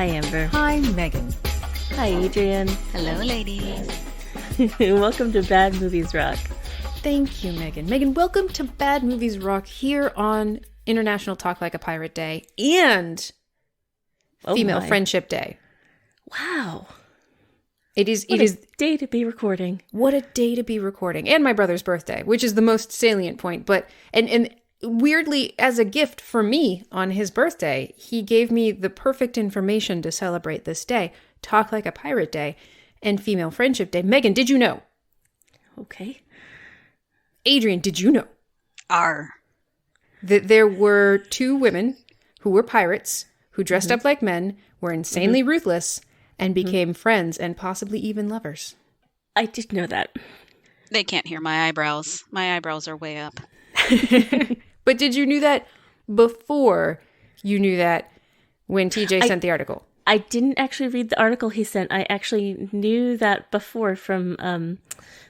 Amber. Hi, Megan. Hi, Adrian. Hello, ladies. Welcome to Bad Movies Rock. Thank you, Megan. Megan, welcome to Bad Movies Rock here on International Talk Like a Pirate Day and Female Friendship Day. Wow. It is a day to be recording. What a day to be recording. And my brother's birthday, which is the most salient point. But and weirdly, as a gift for me on his birthday, he gave me the perfect information to celebrate this day. Talk Like a Pirate Day and Female Friendship Day. Megan, did you know? Okay. Adrian, did you know? R. That there were two women who were pirates, who dressed up like men, were insanely ruthless, and became friends and possibly even lovers. I did know that. They can't hear my eyebrows. My eyebrows are way up. But did you knew that before you knew that when TJ sent the article? I didn't actually read the article he sent. I actually knew that before from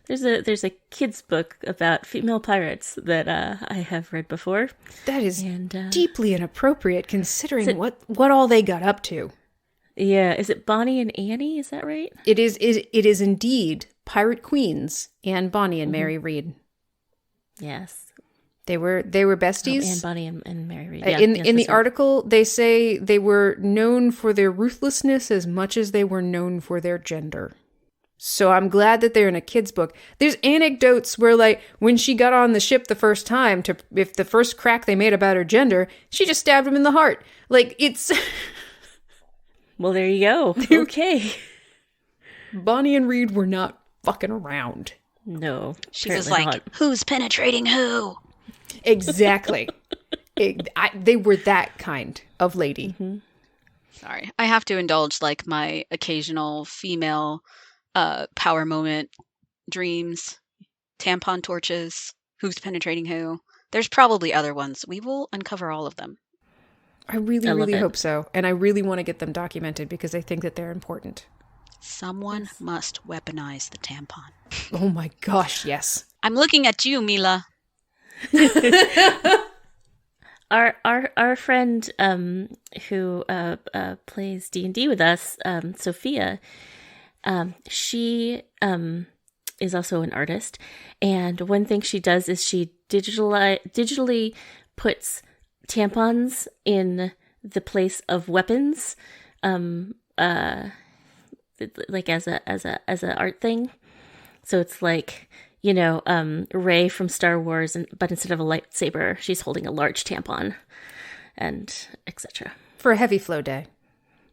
there's a kid's book about female pirates that I have read before. That is deeply inappropriate considering what all they got up to. Yeah, is it Bonnie and Annie? Is that right? It is indeed Pirate Queens, Anne Bonny and Mary Read. Yes. They were besties. Anne Bonny and Mary Read. Yeah, in the article, they say they were known for their ruthlessness as much as they were known for their gender. So I'm glad that they're in a kid's book. There's anecdotes where, like, when she got on the ship the first time, if the first crack they made about her gender, she just stabbed him in the heart. Like, it's... Well, there you go. Okay. Bonnie and Reed were not fucking around. No. She was like, not. Who's penetrating who? Exactly. They were that kind of lady. Mm-hmm. Sorry. I have to indulge, like, my occasional female power moment dreams. Tampon torches. Who's penetrating who? There's probably other ones. We will uncover all of them. I really hope so. And I really want to get them documented because I think that they're important. Someone must weaponize the tampon. Oh my gosh, yes. I'm looking at you, Mila. Our friend who plays D&D with us, Sophia, she is also an artist, and one thing she does is she digitally puts tampons in the place of weapons, like as a art thing. So it's like, you know, Rey from Star Wars, but instead of a lightsaber, she's holding a large tampon, and etc. For a heavy flow day.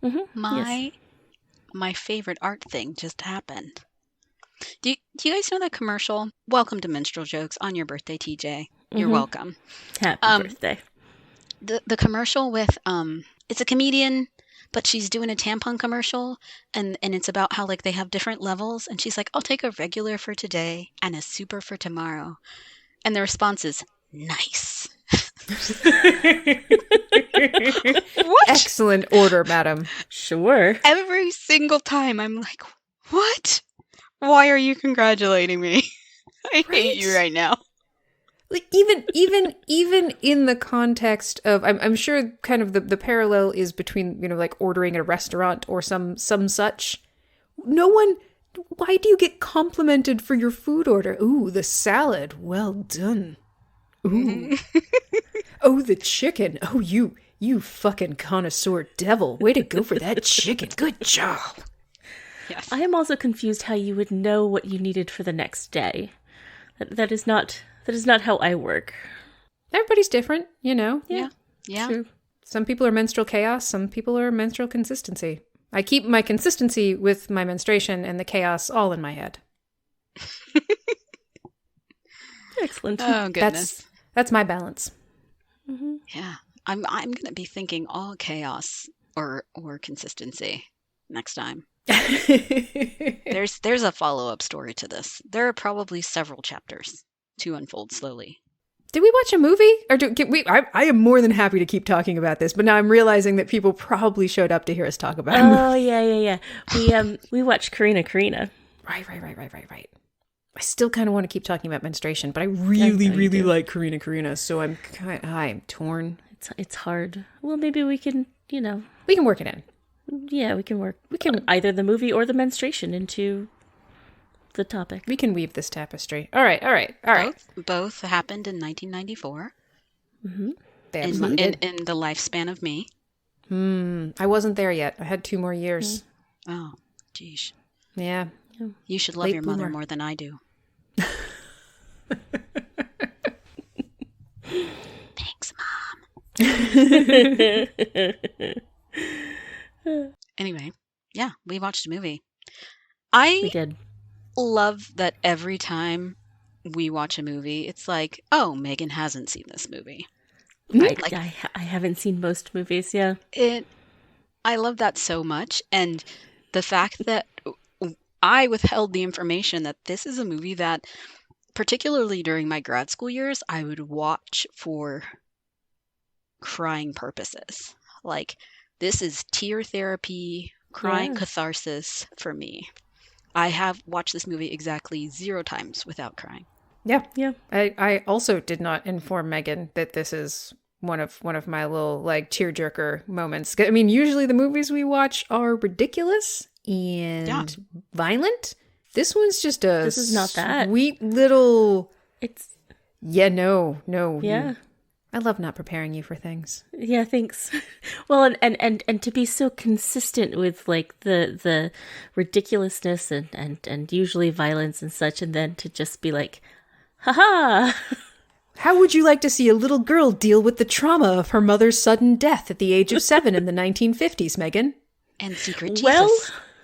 Mm-hmm. My favorite art thing just happened. Do you guys know that commercial? Welcome to Menstrual Jokes on your birthday, TJ. You're welcome. Happy birthday. The commercial with it's a comedian, but she's doing a tampon commercial, and it's about how, like, they have different levels, and she's like, I'll take a regular for today and a super for tomorrow. And the response is, nice. What? Excellent order, madam. Sure. Every single time I'm like, what? Why are you congratulating me? I hate you right now. Like, even in the context of, I'm sure kind of the parallel is between, you know, like ordering at a restaurant or some such. No one, why do you get complimented for your food order? Ooh, the salad, well done. Ooh. Oh, the chicken. Oh, you fucking connoisseur devil. Way to go for that chicken. Good job. Yes. I am also confused how you would know what you needed for the next day. That is not how I work. Everybody's different, you know? Yeah. True. Some people are menstrual chaos. Some people are menstrual consistency. I keep my consistency with my menstruation and the chaos all in my head. Excellent. Oh, goodness. That's my balance. Mm-hmm. Yeah. I'm going to be thinking all chaos or consistency next time. There's a follow-up story to this. There are probably several chapters to unfold slowly. Did we watch a movie? Or I am more than happy to keep talking about this, but now I'm realizing that people probably showed up to hear us talk about it. Oh, yeah. We watched Corrina. Right. I still kind of want to keep talking about menstruation, but I really like Corrina, so I'm torn. It's hard. Well, maybe we can, We can work it in. Yeah, we can either the movie or the menstruation into the topic. We can weave this tapestry. All right. Both happened in 1994 They in absolutely did. the lifespan of me. I wasn't there yet. I had 2 more years. Oh, geez. Yeah. You should love Late your mother bloomer. more than I do. Thanks, Mom. Anyway, yeah, we watched a movie. We I did. love that every time we watch a movie, it's like, oh, Megan hasn't seen this movie. I haven't seen most movies, yeah. I love that so much. And the fact that I withheld the information that this is a movie that, particularly during my grad school years, I would watch for crying purposes. Like, this is tear therapy, crying catharsis for me. I have watched this movie exactly 0 times without crying. Yeah. Yeah. I also did not inform Megan that this is one of my little like tearjerker moments. I mean, usually the movies we watch are ridiculous and violent. This one's just This is not that. sweet little. It's No. yeah. I love not preparing you for things. Yeah, thanks. Well, and to be so consistent with like the ridiculousness and usually violence and such, and then to just be like, haha. How would you like to see a little girl deal with the trauma of her mother's sudden death at the age of 7 in the 1950s, Megan? And Secret Jesus. Well,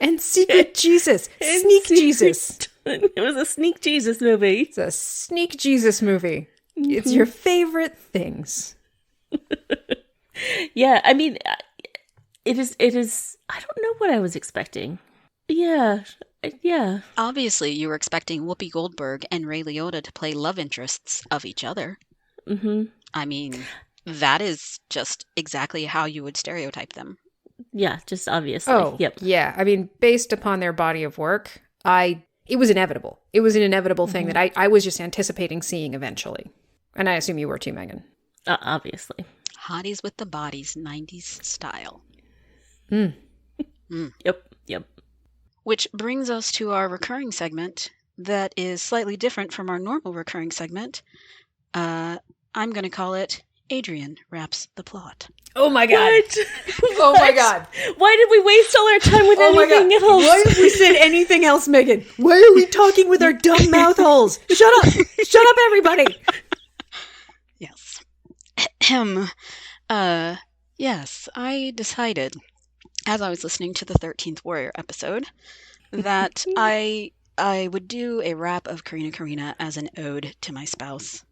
And Secret Jesus. Sneak Jesus. It was a sneak Jesus movie. It's a sneak Jesus movie. It's your favorite things. Yeah, I mean, it is. I don't know what I was expecting. Yeah. Obviously, you were expecting Whoopi Goldberg and Ray Liotta to play love interests of each other. Mm-hmm. I mean, that is just exactly how you would stereotype them. Yeah, just obviously. Oh, Yep. yeah. I mean, based upon their body of work, it was inevitable. It was an inevitable thing that I was just anticipating seeing eventually. And I assume you were too, Megan. Obviously. Hotties with the bodies, 90s style. Yep. Which brings us to our recurring segment that is slightly different from our normal recurring segment. I'm going to call it Adrian Wraps the Plot. Oh my God. What? Oh my God. Why did we waste all our time with anything else? Why have we said anything else, Megan? Why are we talking with our dumb mouth holes? Shut up. Shut up, everybody. Yes. Yes, I decided, as I was listening to the 13th Warrior episode, that I would do a rap of Corrina as an ode to my spouse.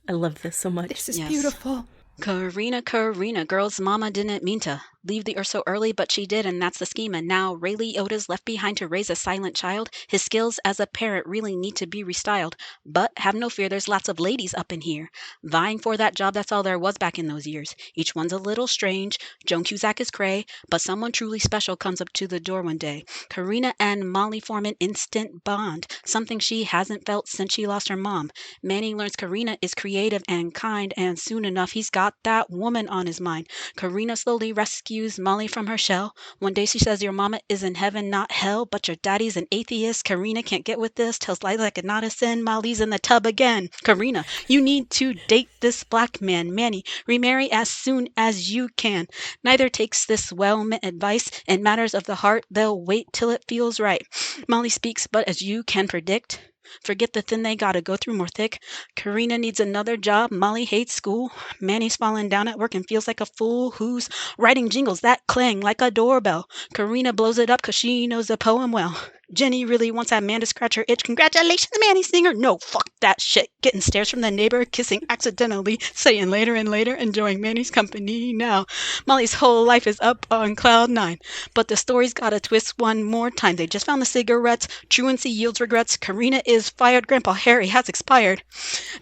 I love this so much. This is Yes. beautiful. Corrina, girl's mama didn't mean to leave the earth so early, but she did, and that's the scheme. And now Ray Liotta's left behind to raise a silent child. His skills as a parent really need to be restyled. But have no fear, there's lots of ladies up in here vying for that job. That's all there was back in those years. Each one's a little strange. Joan Cusack is cray, but someone truly special comes up to the door one day. Corrina and Molly form an instant bond, something she hasn't felt since she lost her mom. Manny learns Corrina is creative and kind, and soon enough he's got that woman on his mind. Corrina slowly rescues Molly from her shell. One day she says your mama is in heaven, not hell, but your daddy's an atheist. Corrina can't get with this, tells lies like a not a sin. Molly's in the tub again. Corrina, you need to date this black man. Manny, remarry as soon as you can. Neither takes this well-meant advice. In matters of the heart, they'll wait till it feels right. Molly speaks, but as you can predict, forget the thin they gotta go through more thick. Corrina needs another job. Molly hates school. Manny's falling down at work and feels like a fool. Who's writing jingles that clang like a doorbell? Corrina blows it up cause she knows the poem well. Jenny really wants that man to scratch her itch. Congratulations, Manny Singer. No, fuck that shit. Getting stares from the neighbor, kissing accidentally, saying later and later, enjoying Manny's company now. Molly's whole life is up on cloud 9. But the story's got a twist one more time. They just found the cigarettes. Truancy yields regrets. Corrina is fired. Grandpa Harry has expired.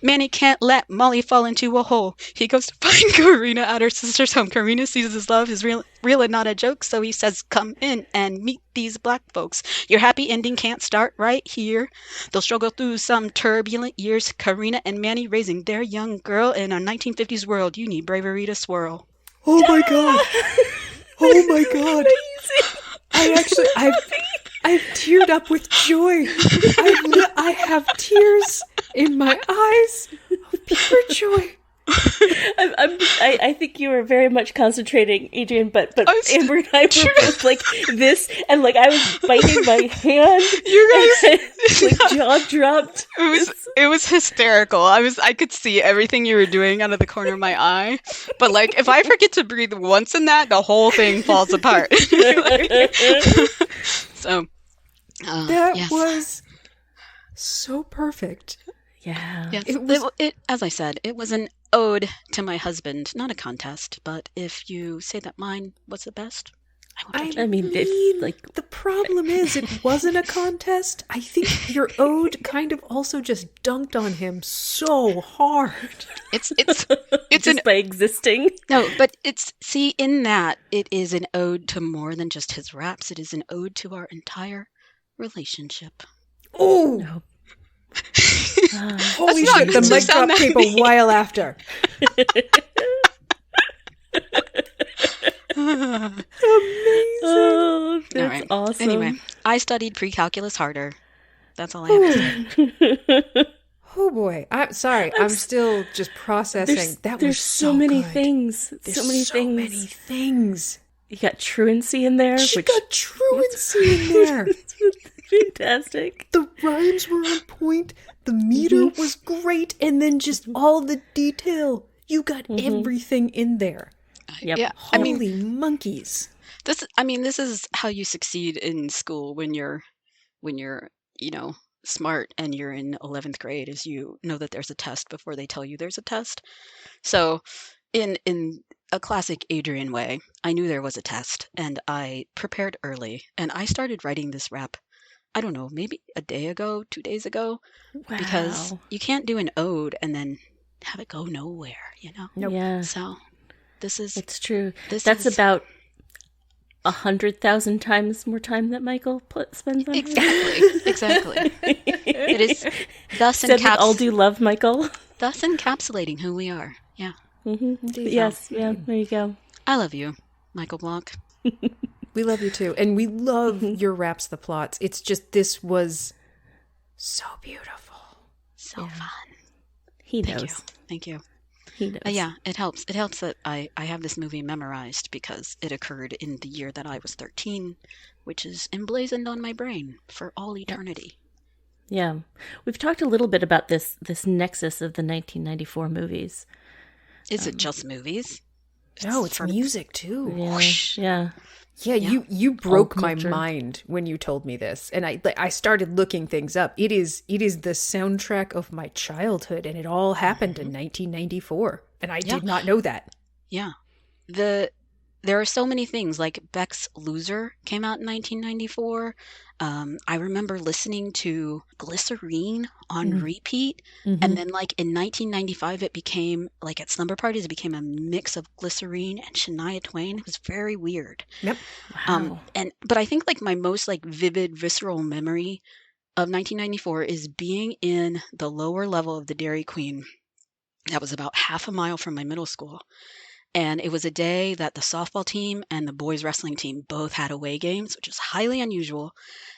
Manny can't let Molly fall into a hole. He goes to find Corrina at her sister's home. Corrina sees his love is real and not a joke, so he says, come in and meet these black folks. Your happy ending can't start right here. They'll struggle through some turbulent years. Corrina and Manny raising their young girl in a 1950s world. You need bravery to swirl. Oh my God. Oh my god! I've teared up with joy. I have tears in my eyes of pure joy. I think you were very much concentrating, Adrian, but Amber and I were both like this, and like I was biting my hand. You guys, like jaw dropped. It was hysterical. I could see everything you were doing out of the corner of my eye. But like, if I forget to breathe once in that, the whole thing falls apart. So that was so perfect. Yeah. Yes, it as I said, it was an ode to my husband, not a contest. But if you say that mine was the best, I won't judge you. I mean, it's like the problem is it wasn't a contest. I think your ode kind of also just dunked on him so hard. It's just by existing. No, but in that it is an ode to more than just his raps. It is an ode to our entire relationship. Oh. No. Holy shit, the mic drop came a while after. Amazing. Oh, that's right. awesome. Anyway, I studied pre-calculus harder. That's all I have to say. Oh boy. I'm sorry. I'm still just processing. There's so many good. things. There's so many things. You got truancy in there. She got truancy in there. Fantastic. The rhymes were on point. The meter was great. And then just all the detail. You got everything in there. Yep. Yeah, Holy monkeys. This is how you succeed in school when you're smart and you're in 11th grade, is you know that there's a test before they tell you there's a test. So in a classic Adrian way, I knew there was a test and I prepared early and I started writing this rap, I don't know, maybe a day ago, 2 days ago, because you can't do an ode and then have it go nowhere, Nope. Yeah. So it's true. That's about 100,000 times more time that Michael spends on Exactly. It is thus all do love Michael. Thus encapsulating who we are. Yeah. Yes. Yeah. There you go. I love you, Michael Block. We love you too. And we love your raps, the plots. It's just, this was so beautiful. So fun. He knows. Thank you. He knows. Yeah, it helps. It helps that I have this movie memorized because it occurred in the year that I was 13, which is emblazoned on my brain for all eternity. Yeah. We've talked a little bit about this nexus of the 1994 movies. Is it just movies? No, it's music too. Yeah. Yeah. Yeah, you broke my mind when you told me this, and I started looking things up. It is the soundtrack of my childhood, and it all happened in 1994, and I did not know that. Yeah, there are so many things. Like Beck's "Loser" came out in 1994. I remember listening to Glycerine on repeat, and then like in 1995, it became like at slumber parties, it became a mix of Glycerine and Shania Twain. It was very weird. Yep. Wow. But I think like my most like vivid, visceral memory of 1994 is being in the lower level of the Dairy Queen. That was about half a mile from my middle school. And it was a day that the softball team and the boys wrestling team both had away games, which is highly unusual.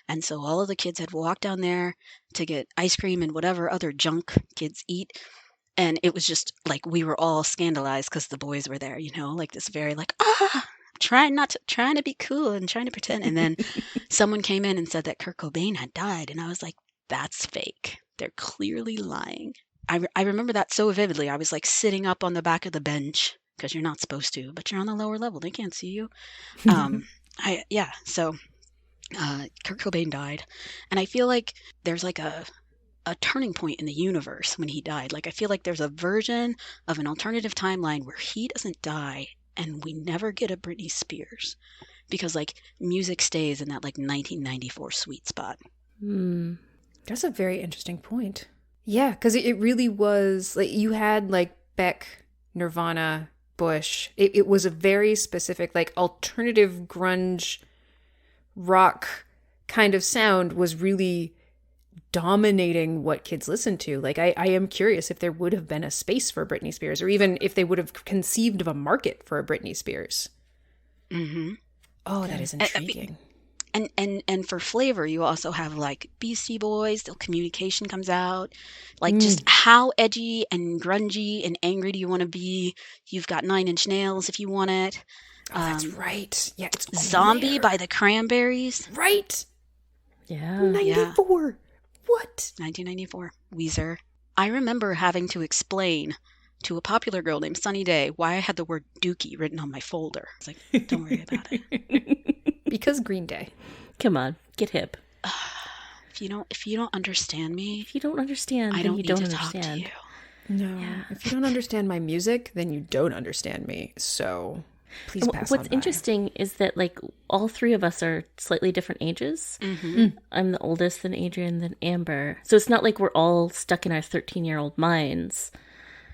And so all of the kids had walked down there to get ice cream and whatever other junk kids eat. And it was just like we were all scandalized because the boys were there, like this very like, trying to be cool and trying to pretend. And then someone came in and said that Kurt Cobain had died. And I was like, that's fake. They're clearly lying. I remember that so vividly. I was like sitting up on the back of the bench, because you're not supposed to, but you're on the lower level. They can't see you. So Kurt Cobain died. And I feel like there's like a turning point in the universe when he died. Like I feel like there's a version of an alternative timeline where he doesn't die and we never get a Britney Spears. Because like music stays in that like 1994 sweet spot. That's a very interesting point. Yeah, because it really was like you had like Beck, Nirvana, Bush. It was a very specific, like, alternative grunge rock kind of sound was really dominating what kids listened to. Like, I am curious if there would have been a space for Britney Spears, or even if they would have conceived of a market for a Britney Spears. Mm-hmm. Oh, that is intriguing. And for flavor, you also have like Beastie Boys, the communication comes out. Like just how edgy and grungy and angry do you want to be? You've got 9 Inch Nails if you want it. Oh, that's right. Yeah, it's all Zombie there. by the Cranberries. Right. Yeah. 94. What? 1994. Weezer. I remember having to explain to a popular girl named Sunny Day why I had the word dookie written on my folder. It's like, don't worry about it. Because Green Day. Come on, get hip. If you don't understand me, If you don't understand, I then don't you need don't to understand. talk to you. No. Yeah. If you don't understand my music, then you don't understand me. So please pass on What's by. interesting is that like all three of us are slightly different ages. Mm-hmm. I'm the oldest, then Adrian, then Amber. So it's not like we're all stuck in our 13-year-old minds.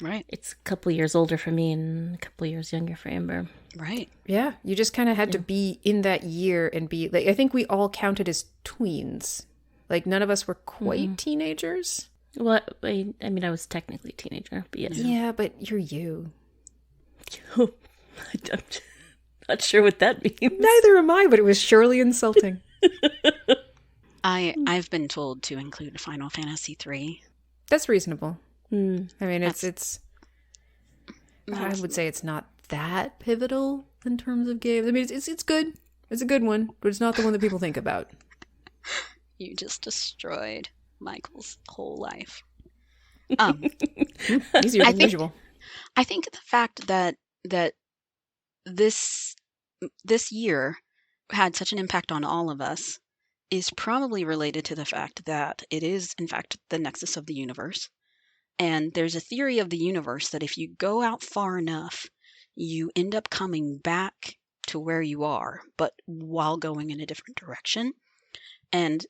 Right. It's a couple years older for me and a couple years younger for Amber. Right. Yeah, you just kind of had to be in that year and be like, I think we all counted as tweens. Like none of us were quite teenagers. Well, I mean, I was technically a teenager, but yes. Yeah, but you're you. I'm not sure what that means. Neither am I, but it was surely insulting. I've been told to include Final Fantasy 3. That's reasonable. I mean, That's- I would say it's not that pivotal in terms of games. I mean, it's good. It's a good one, but it's not the one that people think about. You just destroyed Michael's whole life. Easier than think- usual. I think the fact that this year had such an impact on all of us is probably related to the fact that it is, in fact, the nexus of the universe. And there's a theory of the universe that if you go out far enough, you end up coming back to where you are, but while going in a different direction. And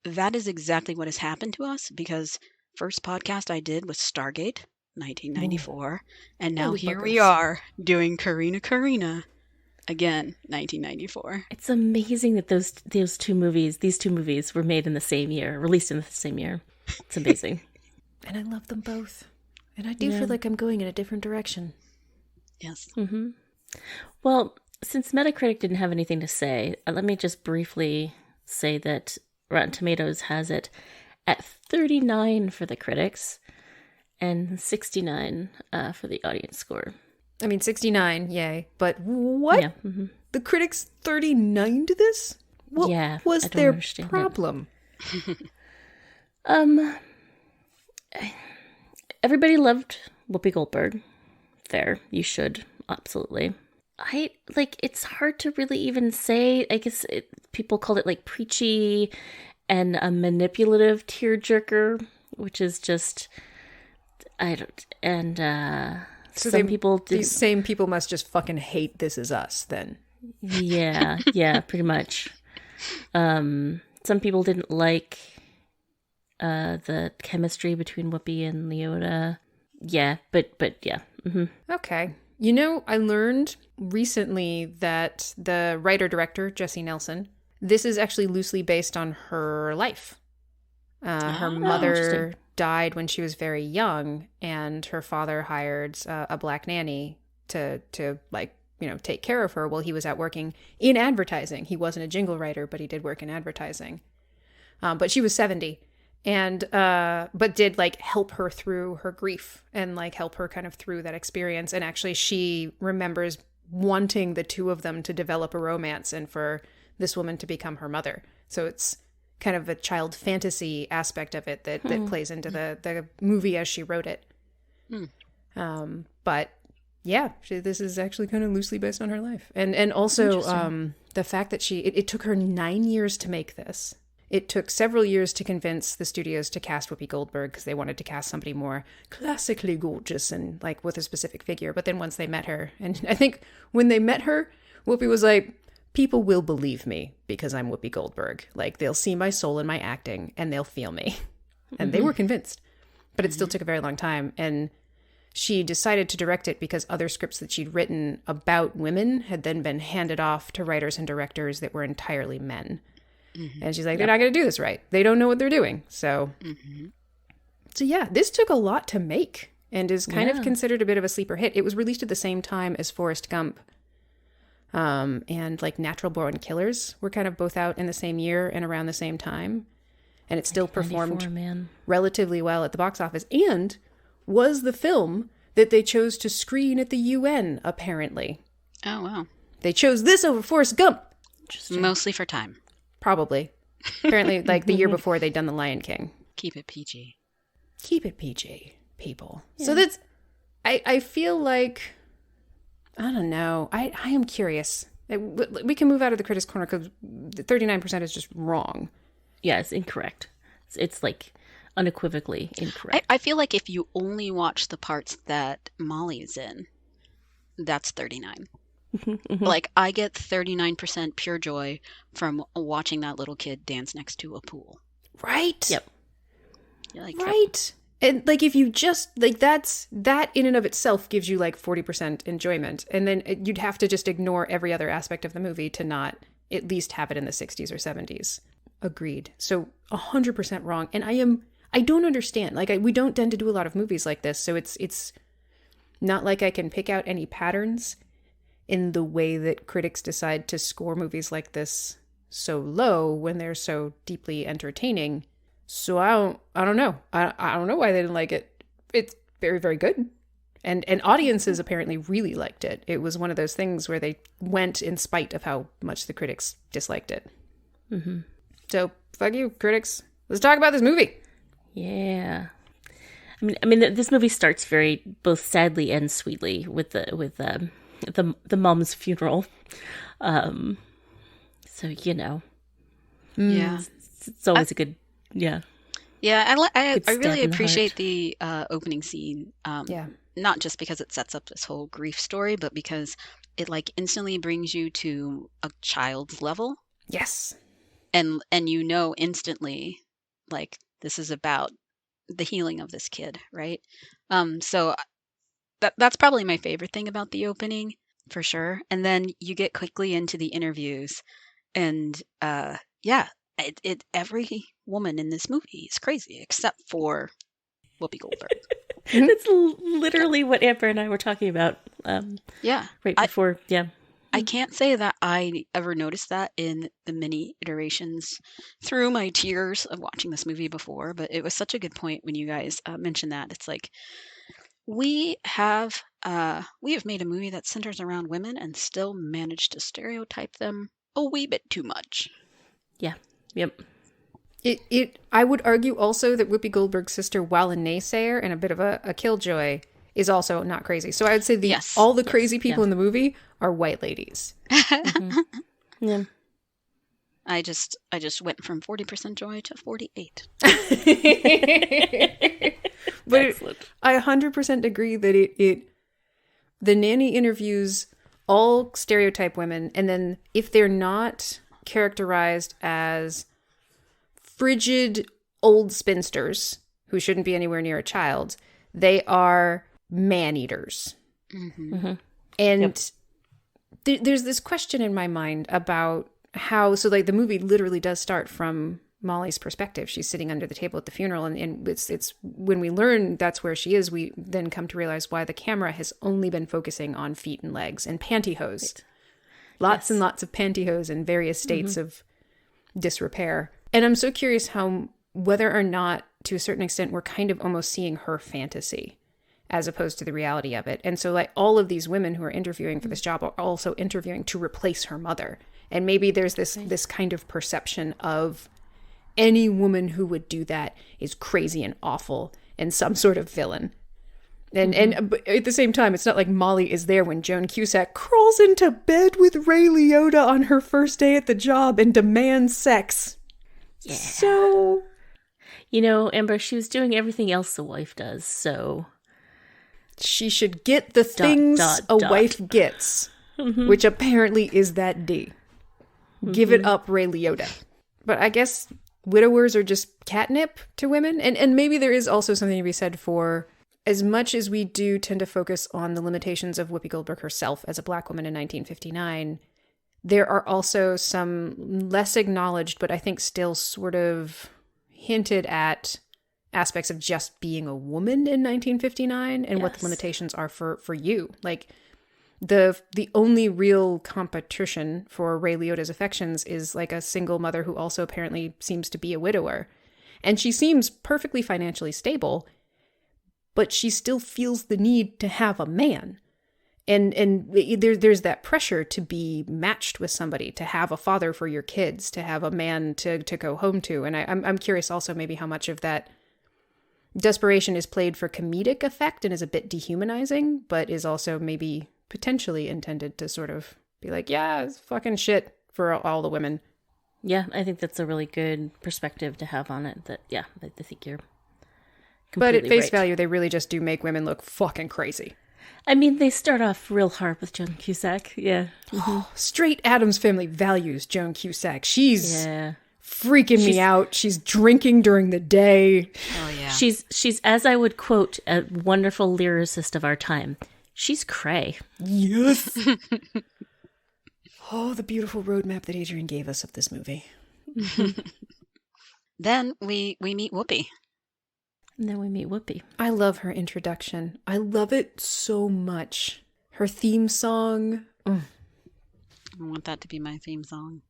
that is exactly what has happened to us, because first podcast I did was Stargate, 1994, and now Holy here we buggers. are doing Corrina, again, 1994. It's amazing that these two movies were made in the same year, released in the same year. It's amazing. And I love them both. And I do Yeah. feel like I'm going in a different direction. Yes. Well, since Metacritic didn't have anything to say, let me just briefly say that Rotten Tomatoes has it at 39 for the critics and 69 for the audience score. I mean, 69, yay. But what? Yeah. The critics 39 to this? What Yeah, was I don't their understand it. problem? Everybody loved Whoopi Goldberg. Fair. You should. Absolutely. It's hard to really even say. I guess people called it like preachy and a manipulative tearjerker, which is just, some people did. These same people must just fucking hate This Is Us, then. Yeah, pretty much. Some people didn't like the chemistry between Whoopi and Leota. Yeah, but yeah. Okay. You know, I learned recently that the writer-director, Jessie Nelson, this is actually loosely based on her life. Her mother interesting. died when she was very young, and her father hired a black nanny to take care of her while he was out working in advertising. He wasn't a jingle writer, but he did work in advertising. But she was 70. And but did help her through her grief and help her kind of through that experience. And actually she remembers wanting the two of them to develop a romance and for this woman to become her mother. So it's kind of a child fantasy aspect of it that plays into the movie as she wrote it. But yeah, this is actually kind of loosely based on her life. And also the fact that it took her 9 years to make this. It took several years to convince the studios to cast Whoopi Goldberg because they wanted to cast somebody more classically gorgeous and with a specific figure. But then once they met her, and I think when they met her, Whoopi was like, people will believe me because I'm Whoopi Goldberg. They'll see my soul in my acting and they'll feel me. And they were convinced. But it still took a very long time. And she decided to direct it because other scripts that she'd written about women had then been handed off to writers and directors that were entirely men. And she's like, they're not going to do this right. They don't know what they're doing. So yeah, this took a lot to make and is kind of considered a bit of a sleeper hit. It was released at the same time as Forrest Gump. and like Natural Born Killers were kind of both out in the same year and around the same time. And it still performed relatively well at the box office, and was the film that they chose to screen at the UN, apparently. Oh, wow. They chose this over Forrest Gump. Mostly for time. Probably. Apparently, like the year before, they'd done The Lion King. Keep it PG. Keep it PG, people. Yeah. So that's... I feel like... I don't know. I am curious. We can move out of the Critics' Corner because 39% is just wrong. Yeah, it's incorrect. It's like unequivocally incorrect. I feel like if you only watch the parts that Molly's in, that's 39. Like, I get 39% pure joy from watching that little kid dance next to a pool. Right? Yep. Like, right. And like, if you just like that in and of itself gives you like 40% enjoyment, and then you'd have to just ignore every other aspect of the movie to not at least have it in the 60s or 70s. Agreed. So 100% wrong. And I don't understand. Like, we don't tend to do a lot of movies like this, so it's not like I can pick out any patterns in the way that critics decide to score movies like this so low when they're so deeply entertaining. So I don't know. I don't know why they didn't like it. It's very, very good. And audiences apparently really liked it. It was one of those things where they went in spite of how much the critics disliked it. Mm-hmm. So, fuck you, critics. Let's talk about this movie. Yeah. I mean, this movie starts very both sadly and sweetly with the mom's funeral. So you know, yeah, it's always a good, yeah. Yeah, I Good really stab in the appreciate heart. the opening scene. Yeah. Not just because it sets up this whole grief story, but because it like instantly brings you to a child's level. Yes. And you know instantly, like, this is about the healing of this kid, right? So that's probably my favorite thing about the opening, for sure. And then you get quickly into the interviews, and yeah, every woman in this movie is crazy except for Whoopi Goldberg. That's literally what Amber and I were talking about. Yeah, right before. I can't say that I ever noticed that in the many iterations through my tears of watching this movie before, but it was such a good point when you guys mentioned that. It's like, we have made a movie that centers around women and still managed to stereotype them a wee bit too much. Yeah. Yep. I would argue also that Whoopi Goldberg's sister, while a naysayer and a bit of a killjoy, is also not crazy. So I would say all the crazy people in the movie are white ladies. Mm-hmm. Yeah. I just went from 40% joy to 48. But I 100% agree that the nanny interviews all stereotype women, and then if they're not characterized as frigid old spinsters who shouldn't be anywhere near a child, they are man-eaters. Mm-hmm. Mm-hmm. And there's this question in my mind about how, so like the movie literally does start from Molly's perspective. She's sitting under the table at the funeral, and it's when we learn that's where she is, we then come to realize why the camera has only been focusing on feet and legs and pantyhose. Right. Lots and lots of pantyhose in various states of disrepair. And I'm so curious whether or not, to a certain extent, we're kind of almost seeing her fantasy as opposed to the reality of it. And so like all of these women who are interviewing for this job are also interviewing to replace her mother. And maybe there's this kind of perception of any woman who would do that is crazy and awful and some sort of villain. And but at the same time, it's not like Molly is there when Joan Cusack crawls into bed with Ray Liotta on her first day at the job and demands sex. Yeah. So, you know, Amber, she was doing everything else a wife does, so she should get the things a wife gets, which apparently is that D. Give it up, Ray Liotta. But I guess widowers are just catnip to women. And maybe there is also something to be said for, as much as we do tend to focus on the limitations of Whoopi Goldberg herself as a Black woman in 1959, there are also some less acknowledged, but I think still sort of hinted at aspects of just being a woman in 1959 and what the limitations are for you. Like, the only real competition for Ray Liotta's affections is like a single mother who also apparently seems to be a widower. And she seems perfectly financially stable, but she still feels the need to have a man. And there's that pressure to be matched with somebody, to have a father for your kids, to have a man to go home to. And I'm curious also maybe how much of that desperation is played for comedic effect and is a bit dehumanizing, but is also maybe potentially intended to sort of be like, yeah, it's fucking shit for all the women. Yeah, I think that's a really good perspective to have on it. That, yeah, I think you're But at completely face right. value, they really just do make women look fucking crazy. I mean, they start off real hard with Joan Cusack. Yeah. Straight Addams Family values Joan Cusack. She's Yeah. freaking me out. She's drinking during the day. Oh yeah. She's, as I would quote a wonderful lyricist of our time, she's cray. Yes. Oh, the beautiful roadmap that Adrian gave us of this movie. Then we meet Whoopi. And then we meet Whoopi. I love her introduction. I love it so much. Her theme song. I want that to be my theme song.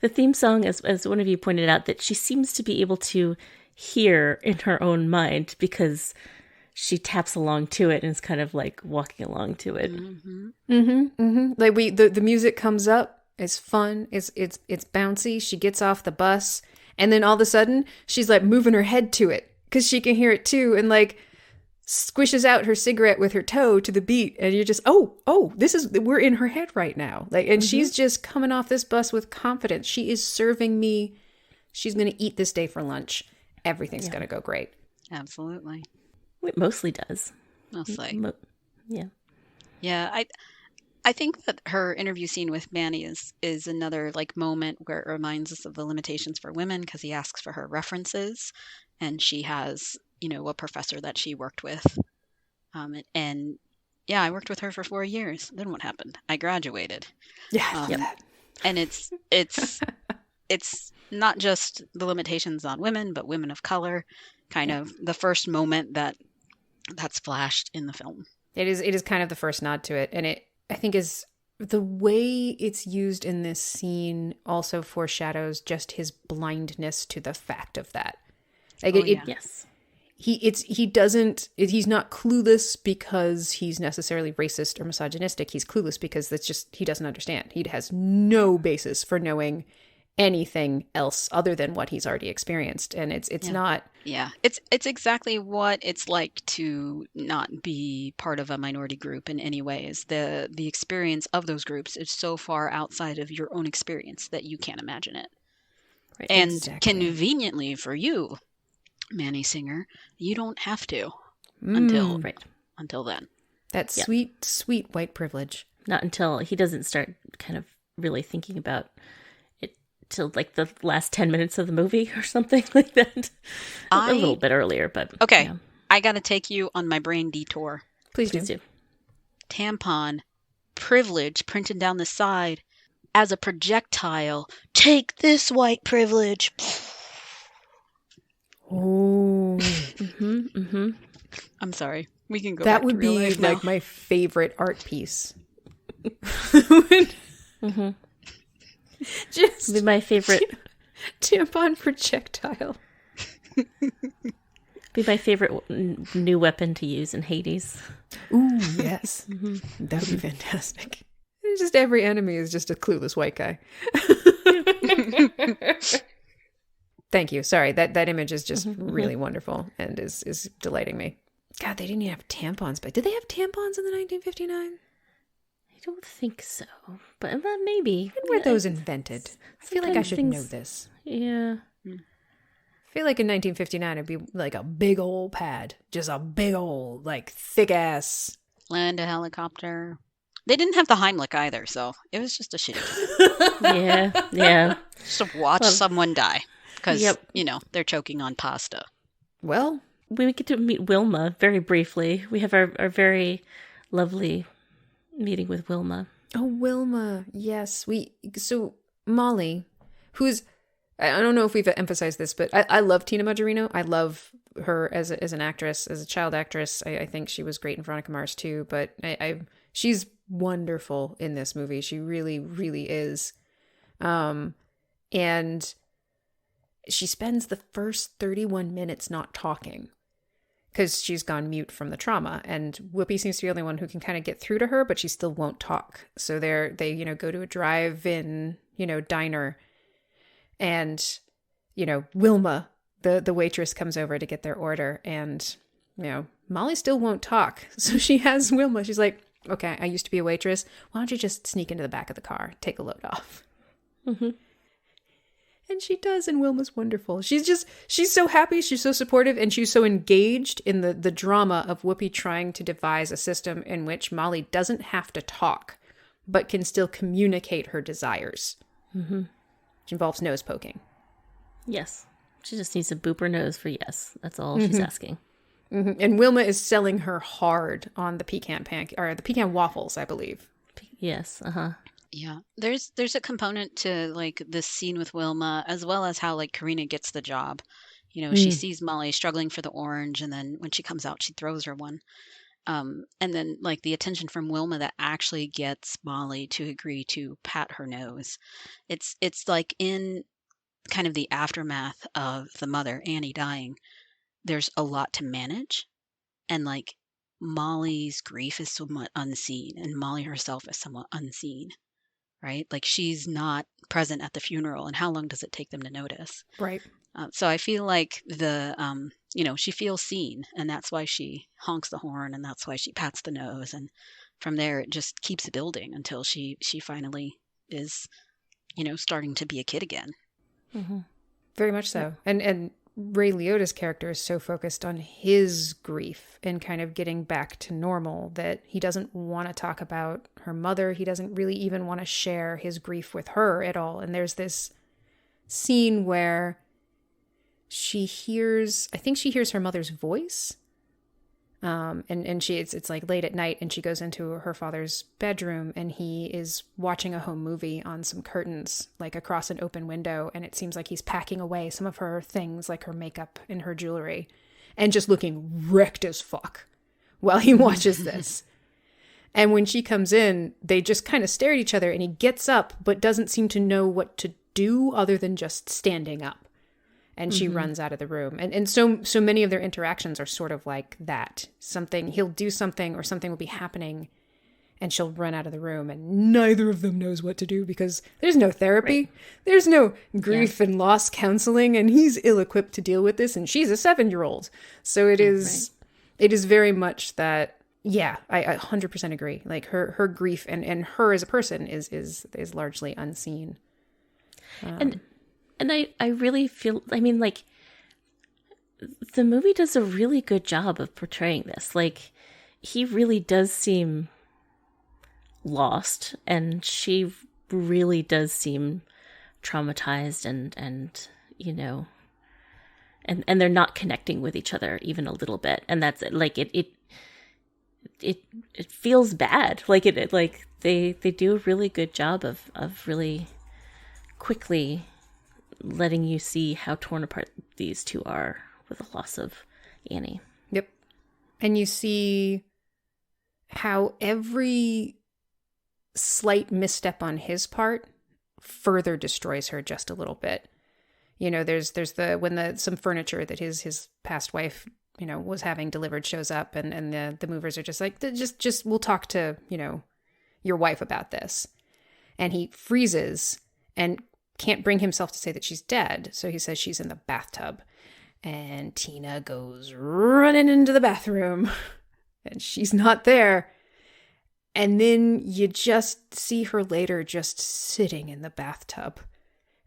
The theme song, as one of you pointed out, that she seems to be able to hear in her own mind because she taps along to it and is kind of like walking along to it. Like the music comes up. It's fun. It's bouncy. She gets off the bus, and then all of a sudden she's like moving her head to it because she can hear it too, and like squishes out her cigarette with her toe to the beat, and you're just we're in her head right now. Like, and she's just coming off this bus with confidence. She is serving me. She's gonna eat this day for lunch. Everything's gonna go great. Absolutely. It mostly does. Mostly. Yeah. Yeah, I think that her interview scene with Manny is another like moment where it reminds us of the limitations for women because he asks for her references, and she has a professor that she worked with, and yeah, I worked with her for 4 years. Then what happened? I graduated. Yeah, I love that. And it's not just the limitations on women, but women of color. Kind of the first moment that's flashed in the film. It is kind of the first nod to it, and it I think is the way it's used in this scene also foreshadows just his blindness to the fact of that. Like Yes. He's not clueless because he's necessarily racist or misogynistic. He's clueless because he doesn't understand. He has no basis for knowing anything else other than what he's already experienced. And it's not. Yeah, it's exactly what it's like to not be part of a minority group in any ways. The experience of those groups is so far outside of your own experience that you can't imagine it. Right. And Exactly. conveniently for you, Manny Singer, you don't have to until then. That sweet, sweet white privilege. Not until he doesn't start kind of really thinking about it till like the last 10 minutes of the movie or something like that. A little bit earlier, but okay. yeah. I got to take you on my brain detour. Please Please do. do. Tampon, privilege printed down the side as a projectile. Take this white privilege. Oh, I'm sorry. We can go that back would to real be life now. like my favorite art piece. Just Be my favorite. tampon projectile. Be my favorite new weapon to use in Hades. Ooh, yes. That would be fantastic. Just every enemy is just a clueless white guy. Thank you. Sorry, that image is just really wonderful and is delighting me. God, they didn't even have tampons, but did they have tampons in the 1959? I don't think so, but maybe. When were those invented? I feel like I sometimes should things- know this. Yeah. I feel like in 1959 it'd be like a big old pad, just a big old like thick ass. Land a helicopter. They didn't have the Heimlich either, so it was just a shitty time. Yeah. Just watch someone die because Yep. they're choking on pasta. Well, We get to meet Wilma very briefly. We have our very lovely meeting with Wilma. oh Wilma, yes. So Molly, who's I don't know if we've emphasized this, but I love Tina Majorino. I love her as an actress, as a child actress. I think she was great in Veronica Mars too. But She's wonderful in this movie. She really, really is. And she spends the first 31 minutes not talking because she's gone mute from the trauma. And Whoopi seems to be the only one who can kind of get through to her, but she still won't talk. So they, you know, go to a drive-in, you know, diner. And, you know, Wilma, the waitress, comes over to get their order. And, you know, Molly still won't talk. So she has Wilma. She's like, okay, I used to be a waitress. Why don't you just sneak into the back of the car, take a load off? Mm-hmm. And she does, and Wilma's wonderful. She's so happy, she's so supportive, and she's so engaged in the drama of Whoopi trying to devise a system in which Molly doesn't have to talk, but can still communicate her desires. Mm-hmm. Which involves nose poking. Yes. She just needs to boop her nose for yes. That's all she's asking. Mm-hmm. And Wilma is selling her hard on the pecan or the pecan waffles, I believe. Yes, uh-huh. Yeah, there's a component to like this scene with Wilma, as well as how like Corrina gets the job. You know, she sees Molly struggling for the orange, and then when she comes out, she throws her one. And then like the attention from Wilma that actually gets Molly to agree to pat her nose. It's like in kind of the aftermath of the mother, Annie, dying, there's a lot to manage, and like Molly's grief is somewhat unseen, and Molly herself is somewhat unseen. Right? Like she's not present at the funeral, and how long does it take them to notice? Right. So I feel like you know, she feels seen, and that's why she honks the horn, and that's why she pats the nose, and from there it just keeps building until she finally is, you know, starting to be a kid again. Mm-hmm. Very much so. And Ray Liotta's character is so focused on his grief and kind of getting back to normal that he doesn't want to talk about her mother. He doesn't really even want to share his grief with her at all. And there's this scene where I think she hears her mother's voice. And it's like late at night, and she goes into her father's bedroom, and he is watching a home movie on some curtains, like across an open window. And it seems like he's packing away some of her things, like her makeup and her jewelry, and just looking wrecked as fuck while he watches this. And when she comes in, they just kind of stare at each other, and he gets up, but doesn't seem to know what to do other than just standing up. And she runs out of the room. And so many of their interactions are sort of like that. He'll do something, or something will be happening, and she'll run out of the room, and neither of them knows what to do because there's no therapy. Right. There's no grief and loss counseling, and he's ill-equipped to deal with this, and she's a 7-year-old. So it is very much that, yeah, I 100% agree. Like her grief and her as a person is largely unseen. And I really feel, I mean, like, the movie does a really good job of portraying this. Like, he really does seem lost, and she really does seem traumatized, and you know, and they're not connecting with each other even a little bit. And that's like, it feels bad. Like they do a really good job of really quickly letting you see how torn apart these two are with the loss of Annie. Yep. And you see how every slight misstep on his part further destroys her just a little bit. You know, there's some furniture that his past wife, you know, was having delivered shows up, and the movers are just like, just we'll talk to, you know, your wife about this. And he freezes and can't bring himself to say that she's dead. So he says she's in the bathtub. And Tina goes running into the bathroom, and she's not there. And then you just see her later just sitting in the bathtub.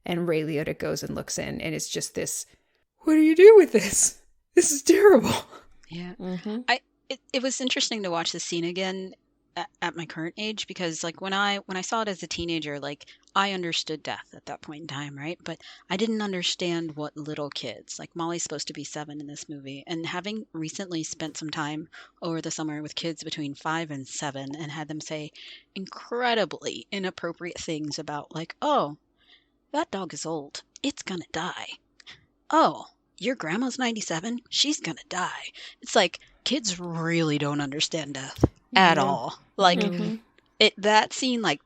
And Ray Liotta goes and looks in, and it's just this, what do you do with this? This is terrible. Yeah. Mm-hmm. It was interesting to watch the scene again at my current age, because like when I saw it as a teenager, like I understood death at that point in time, right? But I didn't understand what little kids, like Molly's supposed to be 7 in this movie, and having recently spent some time over the summer with kids between 5 and 7 and had them say incredibly inappropriate things about like, oh, that dog is old, it's gonna die. Oh, your grandma's 97, she's gonna die. It's like kids really don't understand death. at all. Like Mm-hmm. that scene like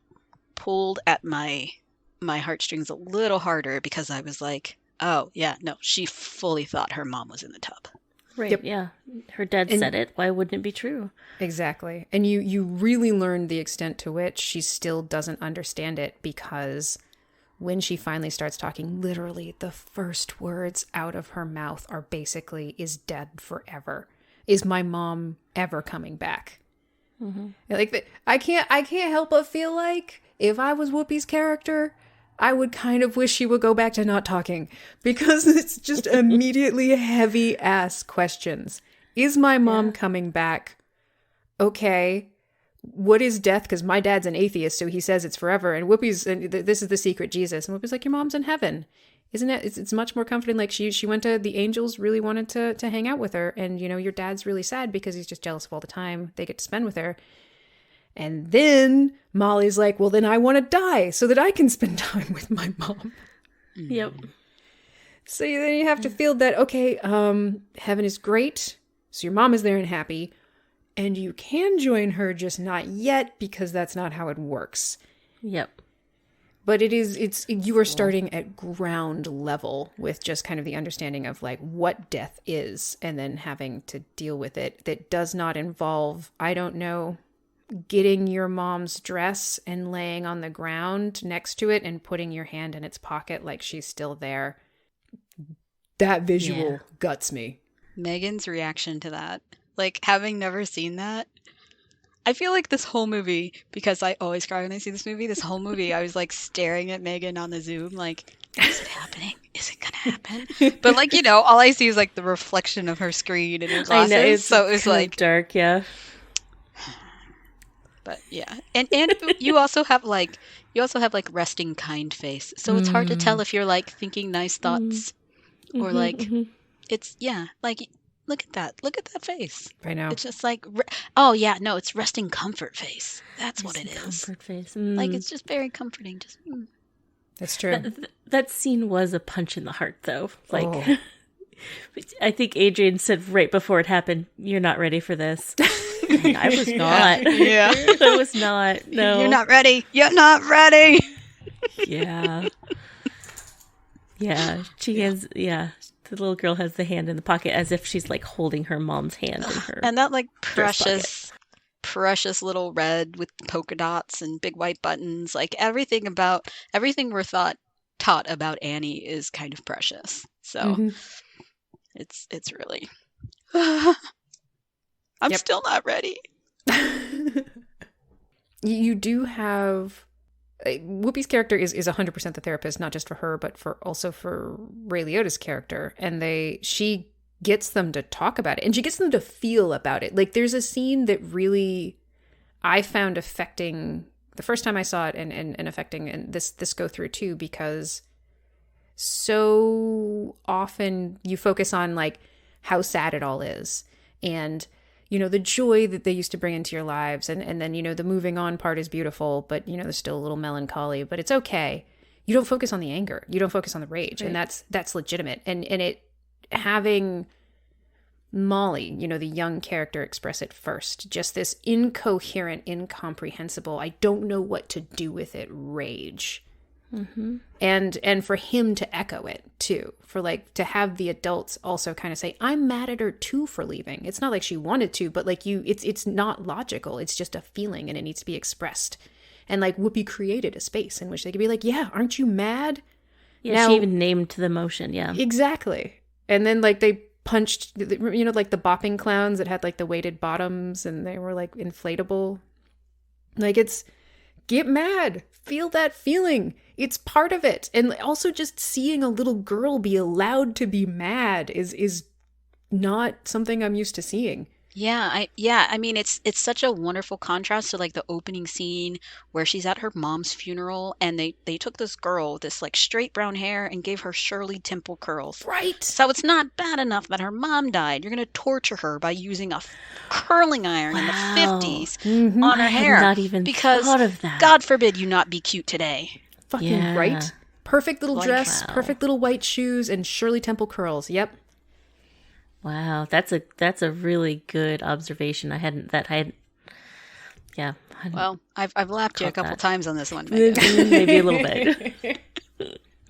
pulled at my heartstrings a little harder because I was like, oh yeah, no, she fully thought her mom was in the tub. Right. Yep. Yeah. Her dad said it. Why wouldn't it be true? Exactly. And you really learn the extent to which she still doesn't understand it, because when she finally starts talking, literally the first words out of her mouth are basically, is dead forever. Is my mom ever coming back? Mm-hmm. Like, I can't help but feel like if I was Whoopi's character, I would kind of wish she would go back to not talking, because it's just immediately heavy ass questions. Is my mom coming back? Okay. What is death? Because my dad's an atheist, so he says it's forever. And Whoopi's, and this is the secret Jesus. And Whoopi's like, your mom's in heaven. Isn't it? It's much more comforting. Like she went to, the angels really wanted to hang out with her. And, your dad's really sad because he's just jealous of all the time they get to spend with her. And then Molly's like, well, then I want to die so that I can spend time with my mom. Yep. So then you have to feel that, okay, heaven is great. So your mom is there and happy. And you can join her, just not yet, because that's not how it works. Yep. But you are starting at ground level with just kind of the understanding of like what death is, and then having to deal with it. That does not involve, I don't know, getting your mom's dress and laying on the ground next to it and putting your hand in its pocket like she's still there. That visual guts me. Megan's reaction to that, like having never seen that, I feel like this whole movie, because I always cry when I see this movie, this whole movie I was like staring at Megan on the Zoom like, is it happening? Is it gonna happen? But like, all I see is like the reflection of her screen and her glasses. I know, so it was like dark, yeah. But yeah. And you also have like resting kind face. So it's hard to tell if you're like thinking nice thoughts or like it's like look at that face. I know. It's just like, oh yeah, no, it's resting comfort face. That's what it is. Comfort face. Like, it's just very comforting. Just. That's true. That scene was a punch in the heart, though. Like, I think Adrian said right before it happened, "You're not ready for this." I was not. Yeah, I was not. No, you're not ready. You're not ready. Yeah. Yeah. She has. Yeah. The little girl has the hand in the pocket as if she's like holding her mom's hand in her. And that like precious little red with polka dots and big white buttons. Like everything we're taught about Annie is kind of precious. So it's really. I'm still not ready. You do have. Whoopi's character is 100% the therapist, not just for her, but also for Ray Liotta's character. And she gets them to talk about it, and she gets them to feel about it. Like, there's a scene that really I found affecting the first time I saw it, and affecting, and this go through too, because so often you focus on like how sad it all is, and the joy that they used to bring into your lives. And then, the moving on part is beautiful, but, there's still a little melancholy, but it's okay. You don't focus on the anger. You don't focus on the rage. Right. And that's legitimate. And it having Molly, the young character, express it first, just this incoherent, incomprehensible, I don't know what to do with it rage. Mm-hmm. And for him to echo it too, for like to have the adults also kind of say, I'm mad at her too for leaving. It's not like she wanted to, but like it's not logical. It's just a feeling, and it needs to be expressed. And like Whoopi created a space in which they could be like, yeah, aren't you mad? Yeah, now, she even named the motion. Yeah, exactly. And then like they punched, like the bopping clowns that had like the weighted bottoms, and they were like inflatable. Like, it's get mad, feel that feeling. It's part of it. And also just seeing a little girl be allowed to be mad is not something I'm used to seeing. Yeah, I mean, it's such a wonderful contrast to like the opening scene where she's at her mom's funeral, and they took this girl, this like straight brown hair, and gave her Shirley Temple curls. Right. So it's not bad enough that her mom died. You're going to torture her by using a curling iron in the 50s on her hair. I had not even thought of that. God forbid you not be cute today. Fucking right. Perfect little dress, perfect little white shoes, and Shirley Temple curls. Yep. Wow, that's a really good observation. I hadn't Yeah. Well, I've lapped you a Caught couple that. times on this one, Megan. Maybe a little bit.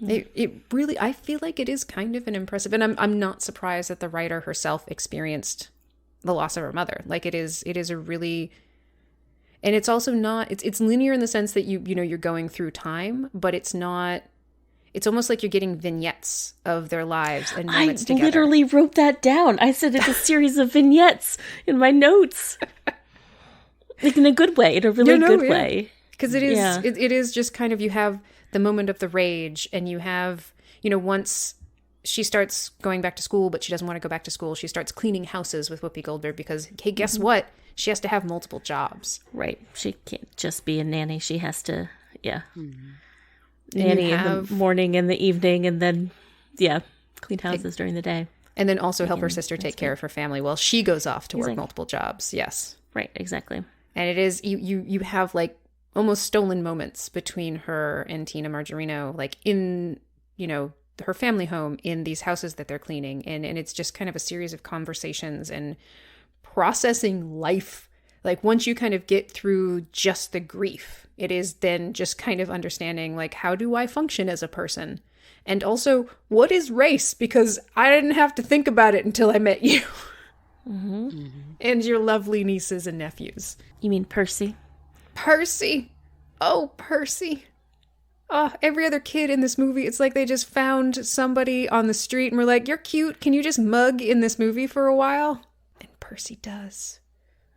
It really, I feel like it is kind of an impressive, and I'm not surprised that the writer herself experienced the loss of her mother. Like it is a really, and it's also not, it's linear in the sense that you know, you're going through time, but it's not, it's almost like you're getting vignettes of their lives and I moments together. literally wrote that down. I said it's a series of vignettes in my notes. Like in a good way, in a really good way. Because it is, it is just kind of, you have the moment of the rage, and you have, you know, once she starts going back to school, but she doesn't want to go back to school, she starts cleaning houses with Whoopi Goldberg because, hey, guess what? She has to have multiple jobs. Right. She can't just be a nanny. She has to, nanny in the morning and the evening, and then, clean houses during the day. And then also help her sister take care of her family while she goes off to work multiple jobs. Yes. Right, exactly. And it is, you have like almost stolen moments between her and Tina Margarino, like in, you know, her family home, in these houses that they're cleaning. And it's just kind of a series of conversations and processing life. Like once you kind of get through just the grief, it is then just kind of understanding, like, how do I function as a person? And also, what is race? Because I didn't have to think about it until I met you. And your lovely nieces and nephews. You mean Percy? Percy. Oh, Percy. Oh, every other kid in this movie, it's like they just found somebody on the street and were like, you're cute. Can you just mug in this movie for a while? And Percy does.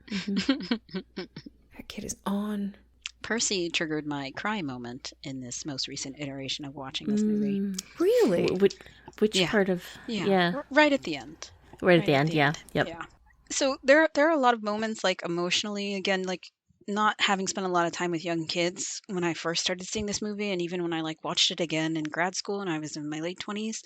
That kid is on. Percy triggered my cry moment in this most recent iteration of watching this movie. Really? Which part of... Right at the end. Right at the end, Yep. Yeah. So there are a lot of moments, like emotionally, again, like not having spent a lot of time with young kids when I first started seeing this movie, and even when I like watched it again in grad school and I was in my late 20s.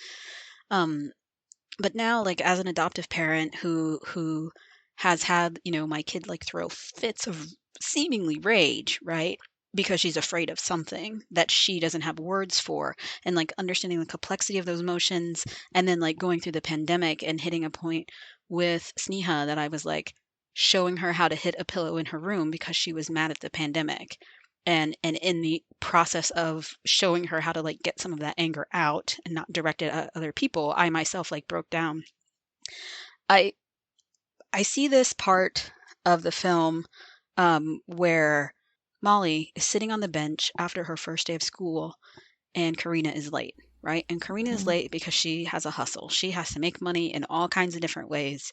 But now, like as an adoptive parent who has had, you know, my kid like throw fits of seemingly rage, right? Because she's afraid of something that she doesn't have words for, and like understanding the complexity of those emotions, and then like going through the pandemic and hitting a point with Sneha that I was like showing her how to hit a pillow in her room because she was mad at the pandemic. And in the process of showing her how to like get some of that anger out and not direct it at other people, I myself like broke down. I see this part of the film where Molly is sitting on the bench after her first day of school, and Corrina is late, right? And Corrina is late because she has a hustle. She has to make money in all kinds of different ways.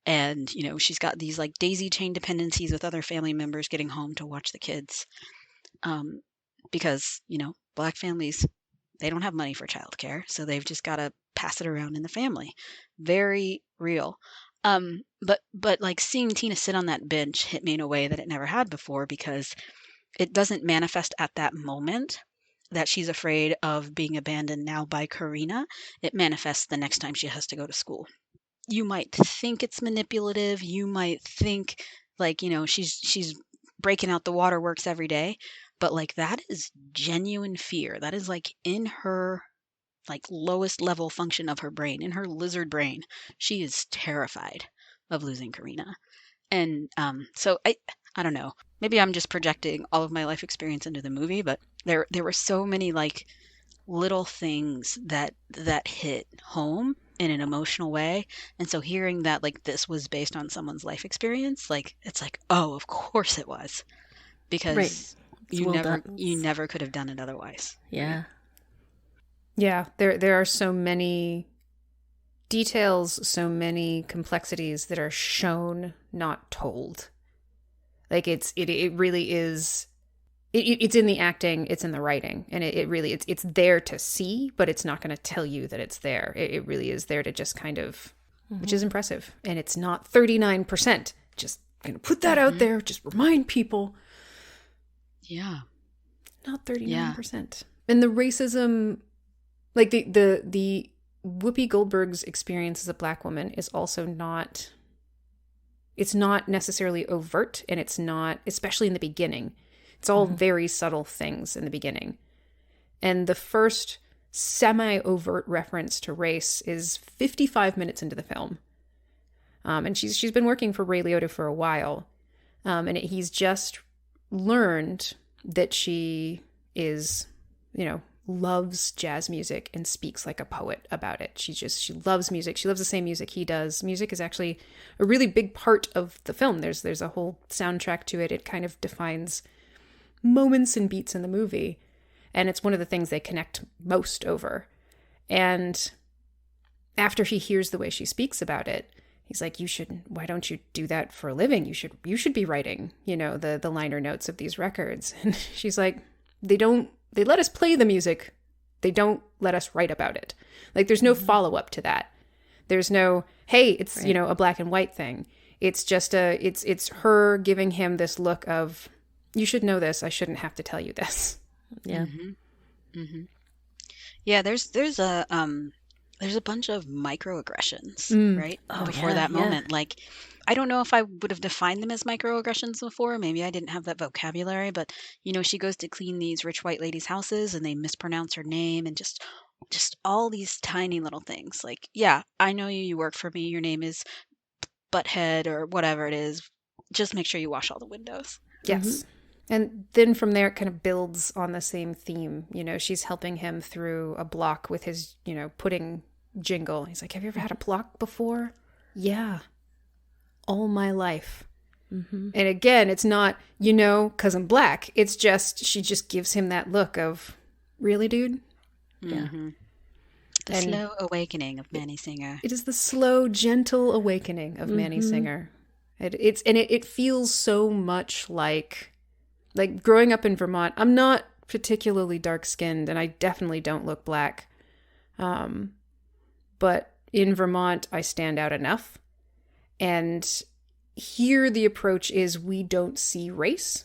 And, you know, she's got these like daisy chain dependencies with other family members getting home to watch the kids. Because, you know, Black families, they don't have money for childcare. So they've just got to pass it around in the family. Very real. But like seeing Tina sit on that bench hit me in a way that it never had before, because it doesn't manifest at that moment that she's afraid of being abandoned now by Corrina. It manifests the next time she has to go to school. You might think it's manipulative. You might think like, you know, she's breaking out the waterworks every day, but like that is genuine fear. That is like in her like lowest level function of her brain, in her lizard brain. She is terrified of losing Corrina. And so I don't know. Maybe I'm just projecting all of my life experience into the movie, but there were so many like little things that hit home in an emotional way. And so hearing that like this was based on someone's life experience, like it's like, oh, of course it was. Because you never could have done it otherwise. Yeah. Yeah, there are so many details, so many complexities that are shown, not told. Like it really is. It's in the acting, it's in the writing, and it really it's there to see, but it's not going to tell you that it's there. It really is there to just kind of, which is impressive, and it's not 39%. Just gonna put that out there. Just remind people. Yeah, not 39%. And the racism. Like the Whoopi Goldberg's experience as a Black woman is also not, it's not necessarily overt, and it's not, especially in the beginning. It's all very subtle things in the beginning. And the first semi-overt reference to race is 55 minutes into the film. And she's been working for Ray Liotta for a while. He's just learned that she is, loves jazz music and speaks like a poet about it. She loves music. She loves the same music he does. Music is actually a really big part of the film. There's a whole soundtrack to it. It kind of defines moments and beats in the movie. And it's one of the things they connect most over. And after he hears the way she speaks about it, he's like, why don't you do that for a living? You should be writing, the liner notes of these records. And she's like, they let us play the music. They don't let us write about it. Like, there's no follow-up to that. There's no, hey, it's, right, a black and white thing. It's just it's her giving him this look of, you should know this. I shouldn't have to tell you this. Yeah. Mm-hmm. Mm-hmm. Yeah, there's a bunch of microaggressions, right? Before that moment. Like, I don't know if I would have defined them as microaggressions before. Maybe I didn't have that vocabulary, but she goes to clean these rich white ladies' houses and they mispronounce her name, and just all these tiny little things. Like, yeah, I know you work for me. Your name is Butthead or whatever it is. Just make sure you wash all the windows. Yes. Mm-hmm. And then from there, it kind of builds on the same theme. She's helping him through a block with his, pudding jingle. He's like, have you ever had a block before? Yeah. All my life. Mm-hmm. And again, it's not, because I'm black. It's just, she just gives him that look of, really, dude? Mm-hmm. The slow awakening of Manny Singer. It is the slow, gentle awakening of Manny Singer. It feels so much like growing up in Vermont. I'm not particularly dark-skinned, and I definitely don't look black. But in Vermont, I stand out enough. And here the approach is, we don't see race.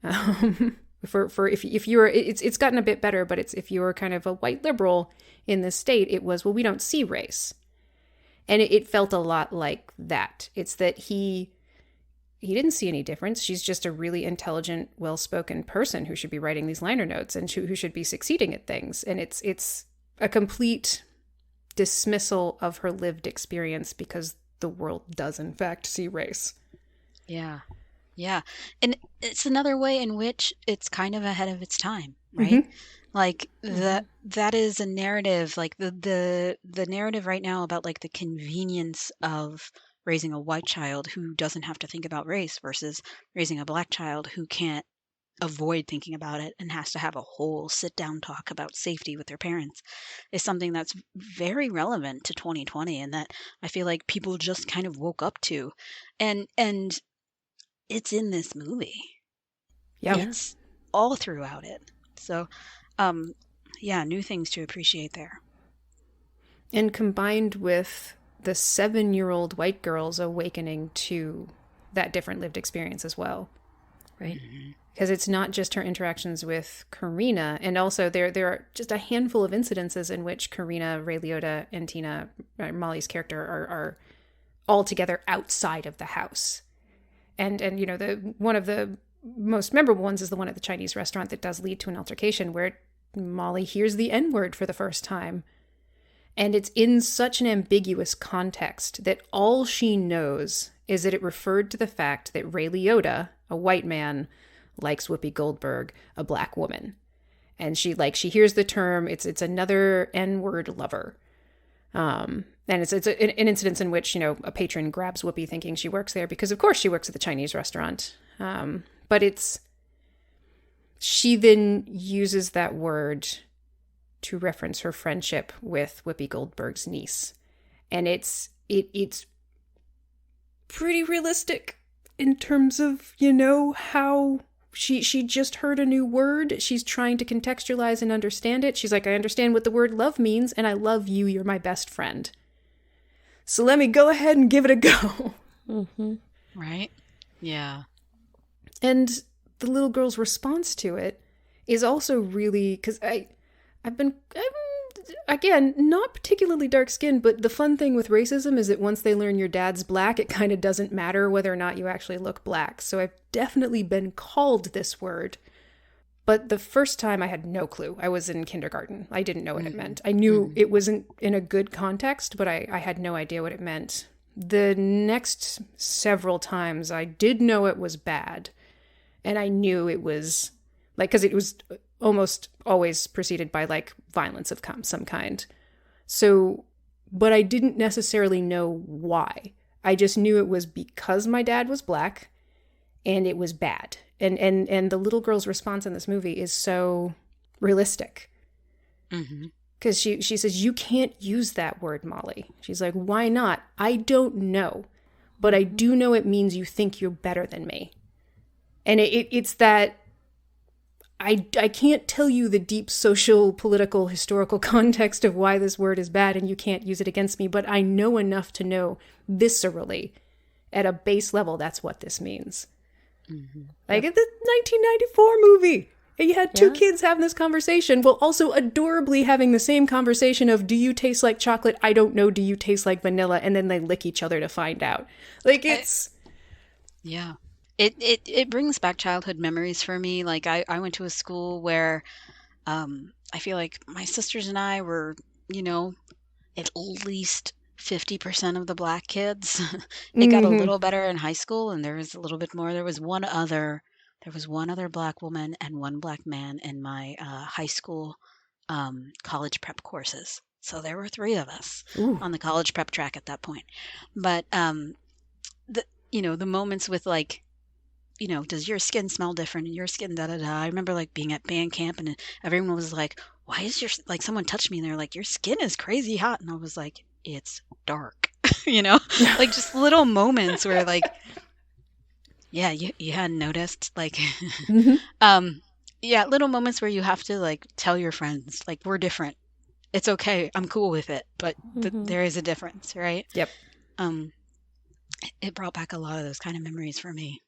If you're, it's gotten a bit better, but if you're kind of a white liberal in this state, it was, well, we don't see race. And it felt a lot like that. It's that he didn't see any difference. She's just a really intelligent, well-spoken person who should be writing these liner notes and who should be succeeding at things. And it's a complete dismissal of her lived experience, because the world does in fact see race. Yeah. Yeah. And it's another way in which it's kind of ahead of its time, right? Mm-hmm. Like that is a narrative, like the narrative right now about like the convenience of raising a white child who doesn't have to think about race versus raising a black child who can't avoid thinking about it and has to have a whole sit down talk about safety with their parents, is something that's very relevant to 2020, and that I feel like people just kind of woke up to, and it's in this movie. Yeah, it's all throughout it. So new things to appreciate there. And combined with the 7-year-old white girl's awakening to that different lived experience as well. Right. Because it's not just her interactions with Corrina, and also there are just a handful of incidences in which Corrina, Ray Liotta, and Tina, Molly's character, are all together outside of the house. And one of the most memorable ones is the one at the Chinese restaurant that does lead to an altercation where Molly hears the N-word for the first time. And it's in such an ambiguous context that all she knows is that it referred to the fact that Ray Liotta, a white man, likes Whoopi Goldberg, a black woman. And she hears the term, it's another N-word lover. And it's an incident in which, a patron grabs Whoopi thinking she works there because of course she works at the Chinese restaurant. But she then uses that word to reference her friendship with Whoopi Goldberg's niece. And it's pretty realistic in terms of, how she just heard a new word. She's trying to contextualize and understand it. She's like, I understand what the word love means, and I love you. You're my best friend. So let me go ahead and give it a go. Mm-hmm. Right? Yeah. And the little girl's response to it is also really, because I'm again, not particularly dark-skinned, but the fun thing with racism is that once they learn your dad's black, it kind of doesn't matter whether or not you actually look black. So I've definitely been called this word. But the first time I had no clue. I was in kindergarten. I didn't know what it meant. I knew it wasn't in a good context, but I had no idea what it meant. The next several times I did know it was bad. And I knew it was, like, because it was almost always preceded by, like, violence of some kind. So, but I didn't necessarily know why. I just knew it was because my dad was black and it was bad. And the little girl's response in this movie is so realistic. Because she says, you can't use that word, Molly. She's like, why not? I don't know. But I do know it means you think you're better than me. And it's that I can't tell you the deep social, political, historical context of why this word is bad and you can't use it against me, but I know enough to know viscerally, at a base level, that's what this means. Like in the 1994 movie, and you had two kids having this conversation, while also adorably having the same conversation of, do you taste like chocolate? I don't know. Do you taste like vanilla? And then they lick each other to find out. Like, it's... Yeah. It brings back childhood memories for me. Like I went to a school where I feel like my sisters and I were, at least 50% of the black kids. It got a little better in high school, and there was a little bit more. There was one other black woman and one black man in my high school college prep courses. So there were three of us on the college prep track at that point. But the moments with, like, does your skin smell different and your skin da-da-da. I remember, like, being at band camp and everyone was like, why is your, like, someone touched me and they're like, your skin is crazy hot. And I was like, it's dark, like, just little moments where, like, yeah, you hadn't noticed, like, little moments where you have to, like, tell your friends, like, we're different. It's okay. I'm cool with it. But there is a difference, right? Yep. It brought back a lot of those kind of memories for me.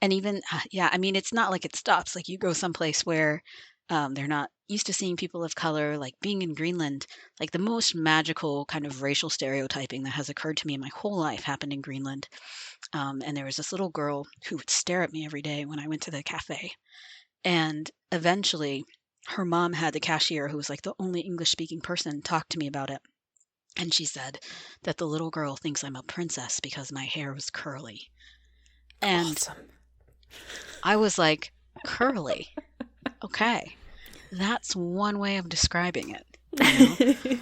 And even, I mean, it's not like it stops. Like, you go someplace where they're not used to seeing people of color, like being in Greenland, like the most magical kind of racial stereotyping that has occurred to me in my whole life happened in Greenland. And there was this little girl who would stare at me every day when I went to the cafe. And eventually, her mom had the cashier, who was like the only English-speaking person, talk to me about it. And she said that the little girl thinks I'm a princess because my hair was curly. And Awesome. I was like, curly. Okay. That's one way of describing it.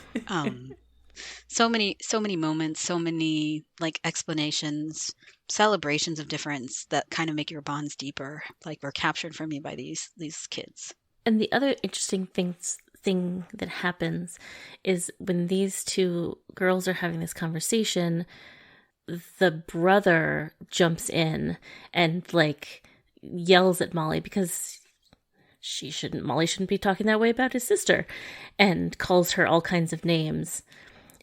So many moments, so many, like, explanations, celebrations of difference that kind of make your bonds deeper, like, were captured for me by these kids. And the other interesting thing that happens is when these two girls are having this conversation, the brother jumps in and, like, yells at Molly because Molly shouldn't be talking that way about his sister, and calls her all kinds of names.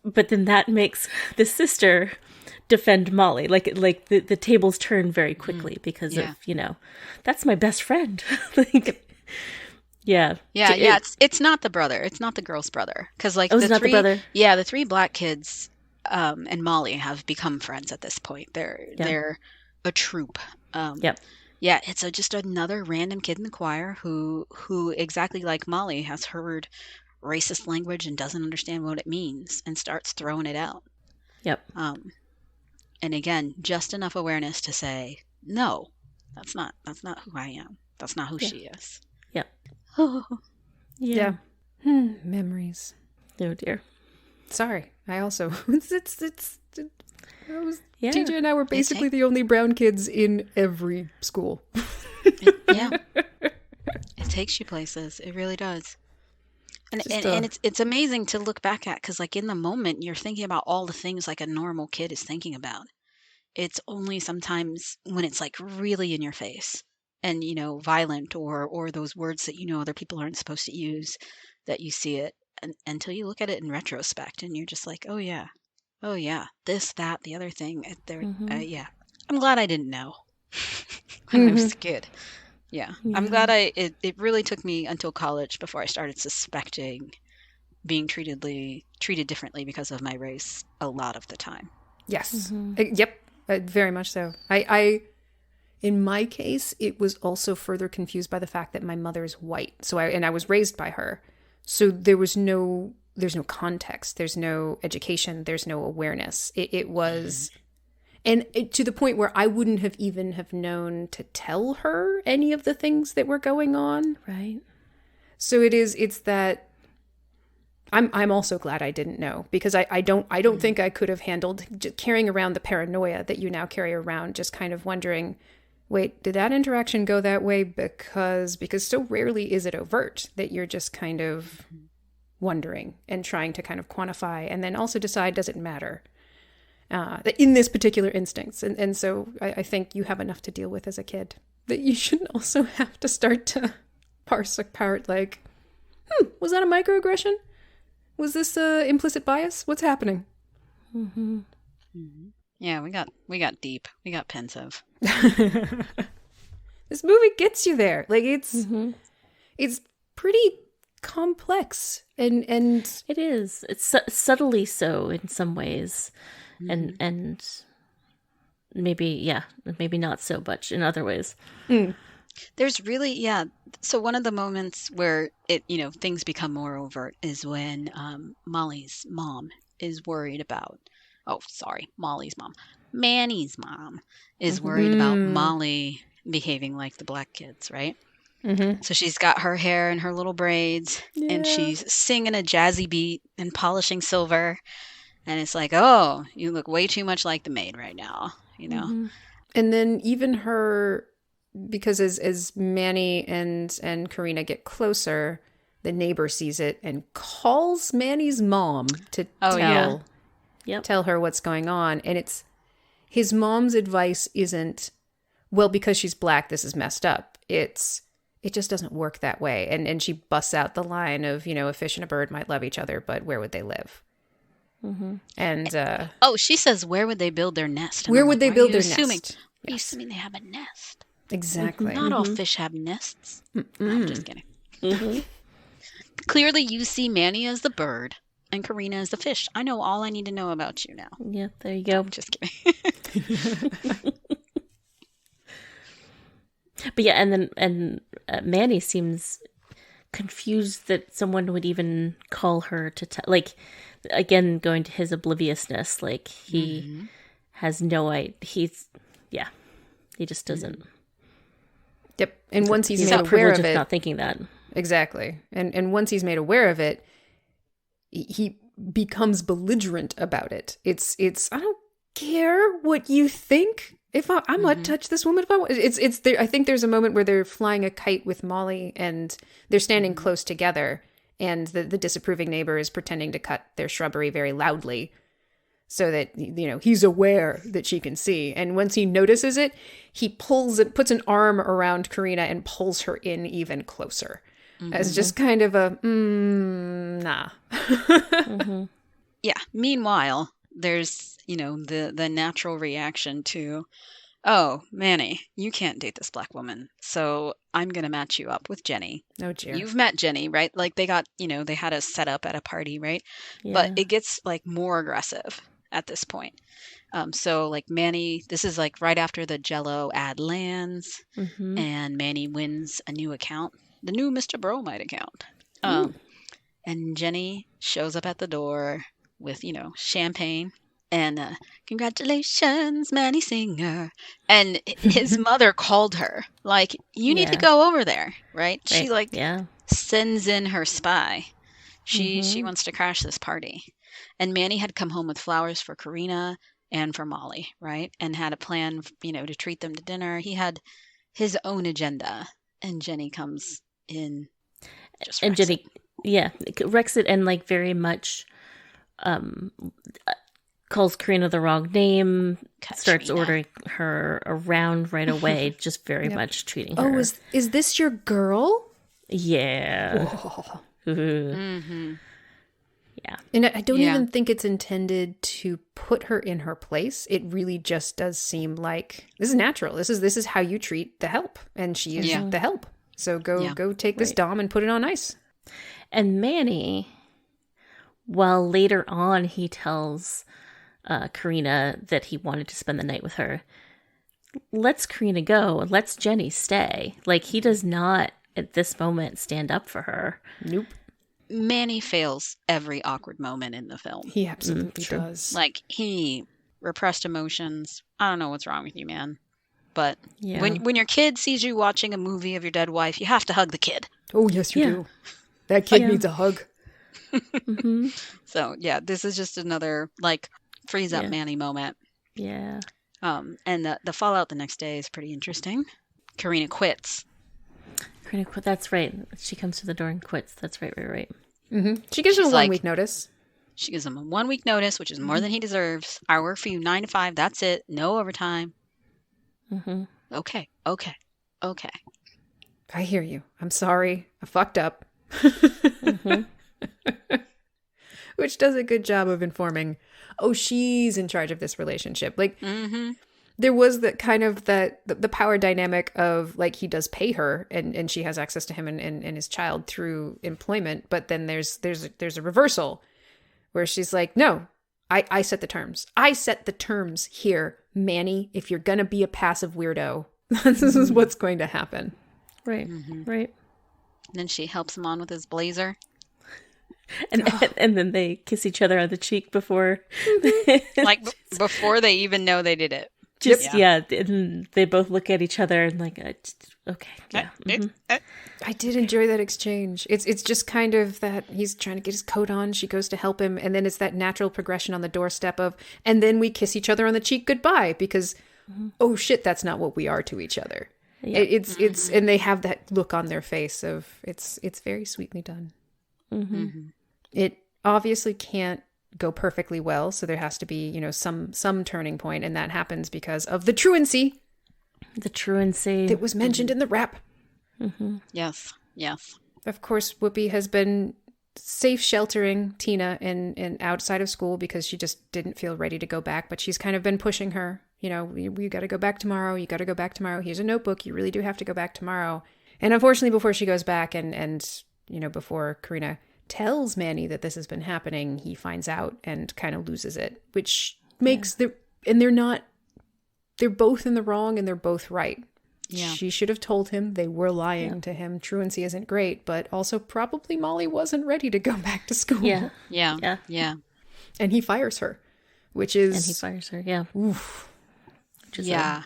But then that makes the sister defend Molly. Like the tables turn very quickly because of, that's my best friend. Like, yeah. It's not the brother. It's not the girl's brother. Because, like, it's not the brother. Yeah, the three black kids and Molly have become friends at this point. They're a troupe. Yep. Yeah, it's just another random kid in the choir who exactly like Molly has heard racist language and doesn't understand what it means and starts throwing it out. Yep. And again, just enough awareness to say, no, that's not who I am. That's not who she is. Yep. Oh. Yeah. Memories. Oh dear. Sorry. I also Yeah. TJ and I were basically the only brown kids in every school. It takes you places. It really does. And it's amazing to look back at, because, like, in the moment you're thinking about all the things like a normal kid is thinking about. It's only sometimes when it's, like, really in your face and, violent or those words that other people aren't supposed to use, that you see it, until you look at it in retrospect and you're just like, oh yeah, this, that, the other thing. I'm glad I didn't know when I was a kid. Yeah. I'm glad it really took me until college before I started suspecting being treated differently because of my race a lot of the time. Yes. Yep. Very much so. I in my case, it was also further confused by the fact that my mother is white. So I was raised by her. So there was no context, there's no education, there's no awareness. It was, and to the point where I wouldn't have even have known to tell her any of the things that were going on. Right. So it's that I'm also glad I didn't know, because I don't think I could have handled just carrying around the paranoia that you now carry around, just kind of wondering, wait, did that interaction go that way? Because so rarely is it overt, that you're just kind of wondering and trying to kind of quantify and then also decide, does it matter in this particular instance? And so I think you have enough to deal with as a kid that you shouldn't also have to start to parse apart, like, was that a microaggression? Was this implicit bias? What's happening? Mm-hmm. Yeah, we got deep. We got pensive. This movie gets you there. Like, it's pretty complex, and it is. It's subtly so in some ways, and maybe not so much in other ways. There's really, so one of the moments where things become more overt is when Molly's mom is worried about, Molly's mom. Manny's mom is worried about Molly behaving like the black kids, right? Mm-hmm. So she's got her hair in her little braids, and she's singing a jazzy beat and polishing silver. And it's like, oh, you look way too much like the maid right now, you know? Mm-hmm. And then even her, because as Manny and Corrina get closer, the neighbor sees it and calls Manny's mom to tell her what's going on. And it's his mom's advice isn't, well, because she's black, this is messed up. It just doesn't work that way. And she busts out the line of, a fish and a bird might love each other, but where would they live? Mm-hmm. And she says, where would they build their nest? And where would they build their nest? Are you assuming they have a nest? Exactly. Not all fish have nests. I'm just kidding. Mm-hmm. Clearly, you see Manny as the bird and Corrina as the fish. I know all I need to know about you now. Yeah, there you go. I'm just kidding. But yeah, and Manny seems confused that someone would even call her to like, again, going to his obliviousness. Like, he has no idea. He just doesn't. Yep. And once he's made aware of it, not thinking that. Exactly. And once he's made aware of it, he becomes belligerent about it. It's I don't care what you think. If I'm gonna touch this woman if I want. It's there. I think there's a moment where they're flying a kite with Molly and they're standing close together, and the disapproving neighbor is pretending to cut their shrubbery very loudly, so that he's aware that she can see. And once he notices it, he puts an arm around Corrina and pulls her in even closer, as just kind of a nah. Yeah. Meanwhile, there's the natural reaction to, oh, Manny, you can't date this black woman, so I'm gonna match you up with Jenny. Oh dear. You've met Jenny, right? Like, they got they had a setup at a party, right? Yeah. But it gets like more aggressive at this point. So like Manny, this is like right after the Jell-O ad lands, and Manny wins a new account, the new Mr. Bromide account. And Jenny shows up at the door with champagne and congratulations, Manny Singer. And his mother called her, like, you need to go over there, right? She sends in her spy. She wants to crash this party. And Manny had come home with flowers for Corrina and for Molly, right? And had a plan, to treat them to dinner. He had his own agenda. And Jenny comes in, just wrecks Jenny, wrecks it, and like very much calls Corrina the wrong name, starts ordering her around right away, just very much treating her. Oh, is this your girl? Yeah. Yeah. And I don't even think it's intended to put her in her place. It really just does seem like this is natural. This is how you treat the help, and she is the help. So go take this dom and put it on ice. And Manny, while later on he tells Corrina that he wanted to spend the night with her, lets Corrina go and lets Jenny stay. Like, he does not at this moment stand up for her. Nope. Manny fails every awkward moment in the film. He absolutely true. does. Like, he repressed emotions. I don't know what's wrong with you, man. But Yeah. when your kid sees you watching a movie of your dead wife, you have to hug the kid. Oh, yes, you Yeah. do. That kid Yeah. needs a hug. Mm-hmm. So yeah, this is just another like freeze up Yeah. Manny moment. Yeah. And the fallout the next day is pretty interesting. Corrina quits. Corrina quit. That's right. She comes to the door and quits. That's right. Right. She gives him a She's 1 like- week notice. She gives him a 1 week notice, which is more than he deserves. I work for you 9 to 5. That's it. No overtime. Mm-hmm. Okay. I hear you. I'm sorry. I fucked up. Which does a good job of informing, oh, she's in charge of this relationship. Like, there was that kind of the power dynamic of, like, he does pay her and she has access to him and his child through employment. But then there's a reversal where she's like, no, I set the terms. I set the terms here, Manny. If you're going to be a passive weirdo, this is what's going to happen. Right. Right. And then she helps him on with his blazer. And then they kiss each other on the cheek before. Like before they even know they did it. Just yeah. And they both look at each other and like, okay, yeah. I did enjoy that exchange. It's just kind of that he's trying to get his coat on. She goes to help him. And then it's that natural progression on the doorstep of, and then we kiss each other on the cheek goodbye because, oh shit, that's not what we are to each other. Yeah. It's and they have that look on their face of it's very sweetly done. It obviously can't go perfectly well, so there has to be, you know, some turning point, and that happens because of the truancy The truancy. that was mentioned in the rap. Yes. Of course, Whoopi has been safe sheltering Tina in outside of school because she just didn't feel ready to go back, but she's kind of been pushing her. You know, you got to go back tomorrow. You got to go back tomorrow. Here's a notebook. You really do have to go back tomorrow. And unfortunately, before she goes back and you know, before Corrina tells Manny that this has been happening, he finds out and kind of loses it, which makes they're both in the wrong and they're both right. Yeah. She should have told him they were lying to him. Truancy isn't great, but also probably Molly wasn't ready to go back to school. Yeah. And he fires her, which is... And he fires her, yeah. Oof. Which is Yeah.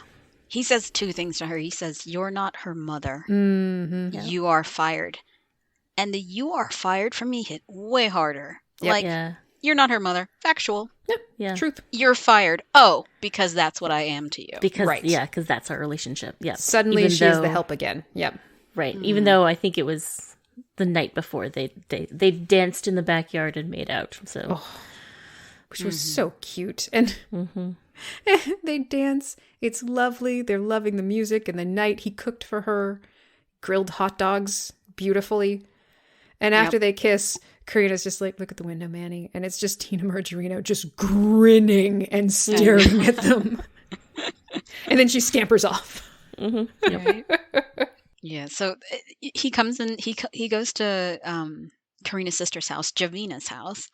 He says two things to her. He says, "You're not her mother. Mm-hmm. You are fired." And the "you are fired" for me hit way harder. Yep. Like, yeah. you're not her mother. Factual. Yeah. Truth. You're fired. Oh, because that's what I am to you. Because Right. because that's our relationship. Yeah. Suddenly Even she's the though- help again. Yep. Right. Even though I think it was the night before they danced in the backyard and made out. So Which was so cute. And they dance. It's lovely. They're loving the music and the night. He cooked for her grilled hot dogs beautifully. And after they kiss, Corrina's just like, look at the window, Manny. And it's just Tina Margarino just grinning and staring at them. And then she scampers off. Right? Yeah. So he comes in. He goes to Karina's sister's house, Javina's house,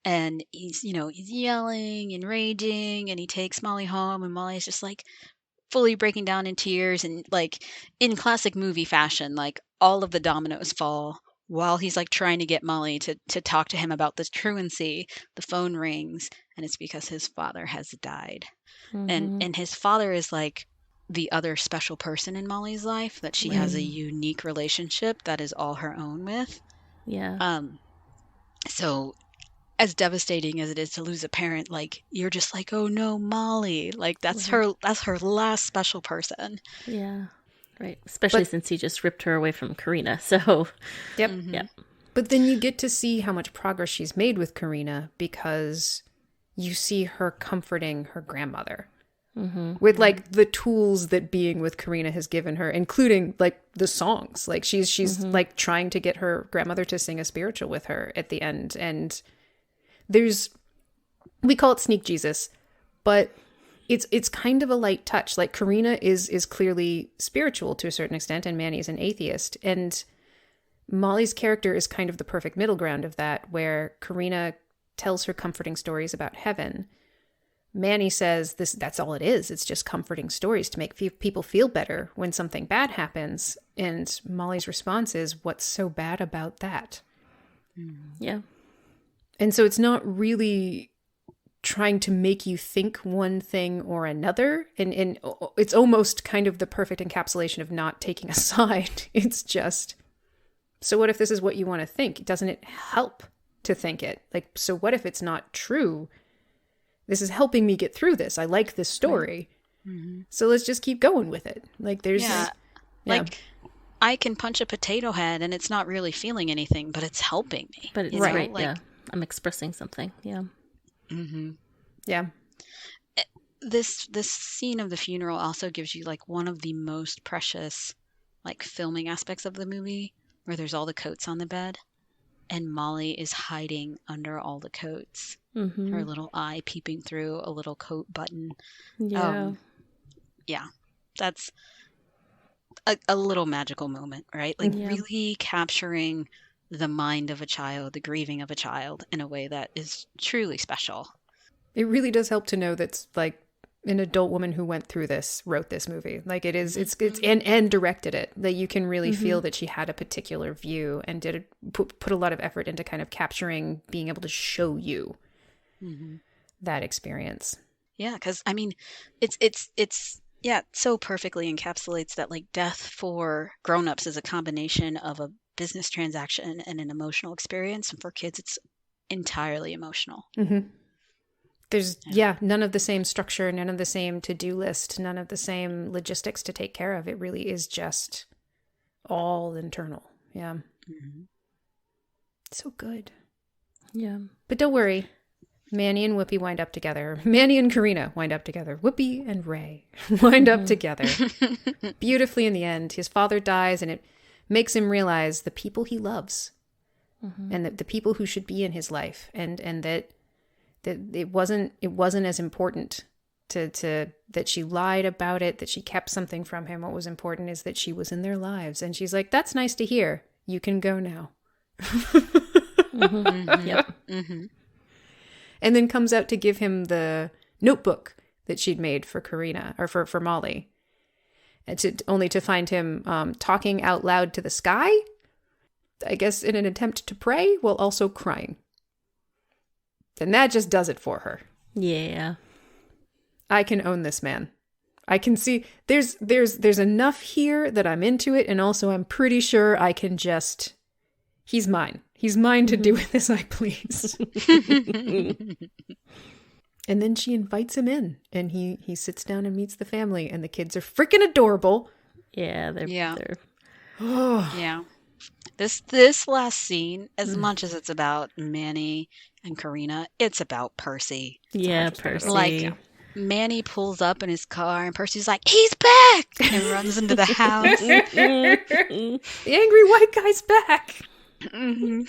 and he's yelling and raging, and he takes Molly home, and Molly is just like fully breaking down in tears, and like in classic movie fashion, like all of the dominoes fall while he's like trying to get Molly to talk to him about this truancy. The phone rings, and it's because his father has died, and his father is like the other special person in Molly's life that she has a unique relationship that is all her own with. Yeah. So as devastating as it is to lose a parent, like you're just like, oh no, Molly, like that's her last special person. Yeah. Right. Especially since he just ripped her away from Corrina. So Yep. yeah. But then you get to see how much progress she's made with Corrina because you see her comforting her grandmother with like the tools that being with Corrina has given her, including like the songs. Like she's like trying to get her grandmother to sing a spiritual with her at the end. And we call it Sneak Jesus, but it's kind of a light touch. Like Corrina is clearly spiritual to a certain extent, and Manny is an atheist. And Molly's character is kind of the perfect middle ground of that, where Corrina tells her comforting stories about heaven. Manny says that's all it is. It's just comforting stories to make people feel better when something bad happens. And Molly's response is, what's so bad about that? Yeah. And so it's not really trying to make you think one thing or another. And it's almost kind of the perfect encapsulation of not taking a side. It's just, so what if this is what you want to think? Doesn't it help to think it? Like, so what if it's not true? This is helping me get through this. I like this story. Mm-hmm. So let's just keep going with it. Like there's like I can punch a potato head and it's not really feeling anything, but it's helping me. But it's Right. right. Like, Yeah. I'm expressing something. Yeah. mm-hmm. yeah. This scene of the funeral also gives you like one of the most precious like filming aspects of the movie, where there's all the coats on the bed and Molly is hiding under all the coats. Mm-hmm. Her little eye peeping through a little coat button. Yeah. Yeah, that's a little magical moment, right? Like Yeah. really capturing the mind of a child, the grieving of a child in a way that is truly special. It really does help to know that's like an adult woman who went through this wrote this movie. Like it's and directed it. That you can really feel that she had a particular view and put a lot of effort into kind of capturing, being able to show you that experience. Yeah, because I mean, it's it so perfectly encapsulates that like death for grown-ups is a combination of a business transaction and an emotional experience, and for kids, it's entirely emotional. Mm-hmm. There's none of the same structure, none of the same to-do list, none of the same logistics to take care of. It really is just all internal. Yeah. Mm-hmm. So good. Yeah. But don't worry. Manny and Whoopi wind up together. Manny and Corrina wind up together. Whoopi and Ray wind up together. Beautifully in the end. His father dies and it makes him realize the people he loves and the people who should be in his life and that it wasn't as important to that she lied about it, that she kept something from him. What was important is that she was in their lives. And she's like, that's nice to hear. You can go now. Yep. Mm-hmm. And then comes out to give him the notebook that she'd made for Corrina or for Molly. And only to find him talking out loud to the sky, I guess in an attempt to pray while also crying. And that just does it for her. Yeah. I can own this man. I can see there's enough here that I'm into it, and also I'm pretty sure I can just he's mine. He's mine to do with as I please. And then she invites him in, and he sits down and meets the family, and the kids are freaking adorable. Yeah. They're Yeah. This last scene, as much as it's about Manny and Corrina, it's about Percy. Yeah, Percy. Like, Manny pulls up in his car and Percy's like, he's back! And runs into the house. The angry white guy's back. Mm-hmm.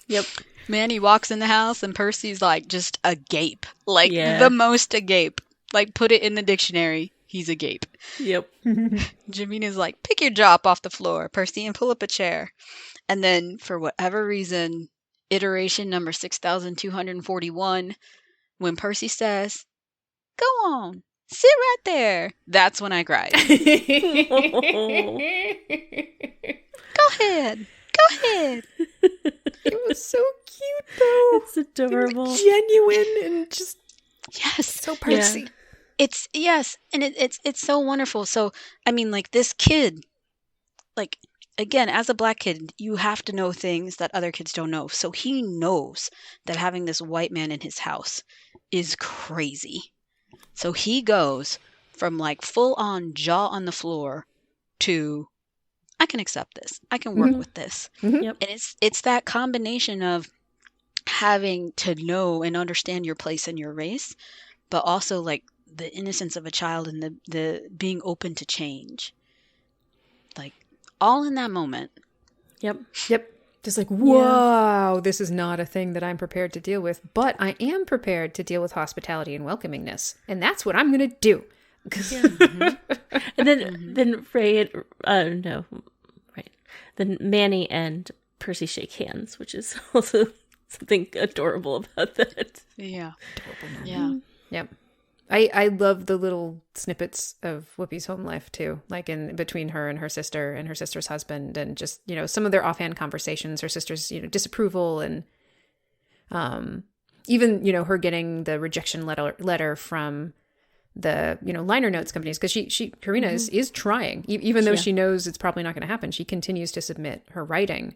Yep. Manny walks in the house and Percy's like just agape. Like Yeah. the most agape. Like put it in the dictionary. He's agape. Yep. Jamina's like, pick your jaw up off the floor, Percy, and pull up a chair. And then for whatever reason, iteration number 6,241, when Percy says, go on, sit right there. That's when I cried. Go ahead. Go ahead. It was so cute, though. It's adorable. Genuine and just Yes. so Percy. Yeah. It's yes, and it's so wonderful. So I mean, like this kid, like again, as a black kid, you have to know things that other kids don't know. So he knows that having this white man in his house is crazy. So he goes from like full on jaw on the floor to I can accept this. I can work with this. Yep. And it's that combination of having to know and understand your place in your race, but also like the innocence of a child and the being open to change. Like all in that moment. Yep. Yep. Just like, whoa, this is not a thing that I'm prepared to deal with, but I am prepared to deal with hospitality and welcomingness. And that's what I'm going to do. And then Ray, no, right. Then Manny and Percy shake hands, which is also something adorable about that. Yeah. Yeah. Yep. I love the little snippets of Whoopi's home life too, like in between her and her sister and her sister's husband, and just, you know, some of their offhand conversations, her sister's, you know, disapproval, and even, you know, her getting the rejection letter from the, you know, liner notes companies, because Corrina is trying, even though she knows it's probably not going to happen. She continues to submit her writing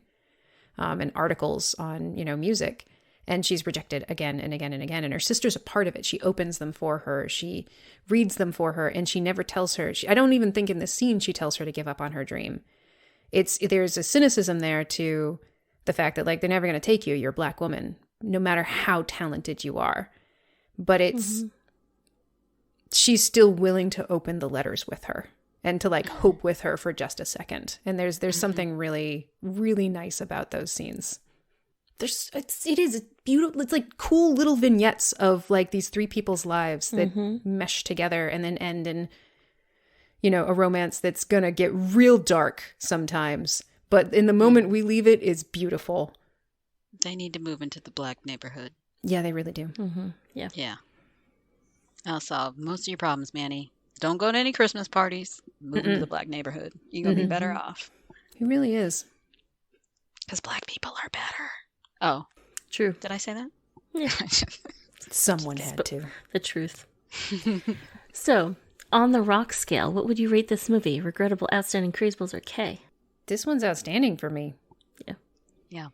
and articles on, you know, music. And she's rejected again and again and again. And her sister's a part of it. She opens them for her. She reads them for her. And she never tells her. I don't even think in this scene she tells her to give up on her dream. There's a cynicism there to the fact that, like, they're never going to take you. You're a Black woman, no matter how talented you are. But she's still willing to open the letters with her and to, like, hope with her for just a second. And there's something really, really nice about those scenes. It is beautiful. It's like cool little vignettes of, like, these three people's lives that mesh together and then end in, you know, a romance that's gonna get real dark sometimes, but in the moment we leave it is beautiful. They need to move into the Black neighborhood. Yeah, they really do. Yeah. I'll solve most of your problems, Manny. Don't go to any Christmas parties. Move into the Black neighborhood. You're gonna be better off. He really is. Because Black people are better. Oh, True. did I say that? Yeah. Someone had to. The truth. So, on the rock scale, what would you rate this movie? Regrettable, outstanding, crazeables, or K? This one's outstanding for me. Yeah.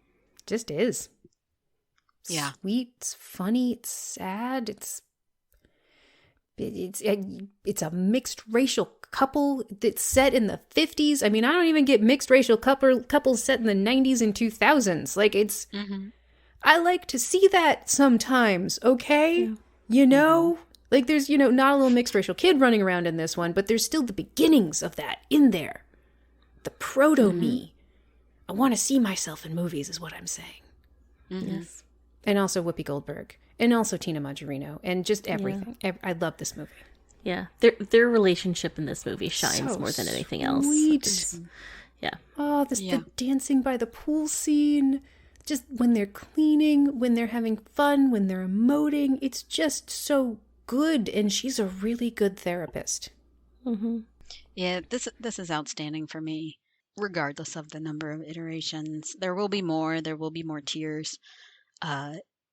Just is. Yeah. Sweet, it's funny, it's sad, it's a mixed racial couple that's set in the 50s. I mean, I don't even get mixed racial couples set in the 90s and 2000s. Like, it's I like to see that sometimes, okay? Yeah. You know? Like, there's, you know, not a little mixed racial kid running around in this one, but there's still the beginnings of that in there. The proto-me. I want to see myself in movies is what I'm saying. Yes. And also Whoopi Goldberg. And also Tina Majorino. And just everything. I love this movie. Yeah. Their relationship in this movie shines more than anything else. Sweet. Yeah. Oh, the dancing by the pool scene. Just when they're cleaning, when they're having fun, when they're emoting. It's just so good. And she's a really good therapist. Yeah, this is outstanding for me, regardless of the number of iterations. There will be more. There will be more tears.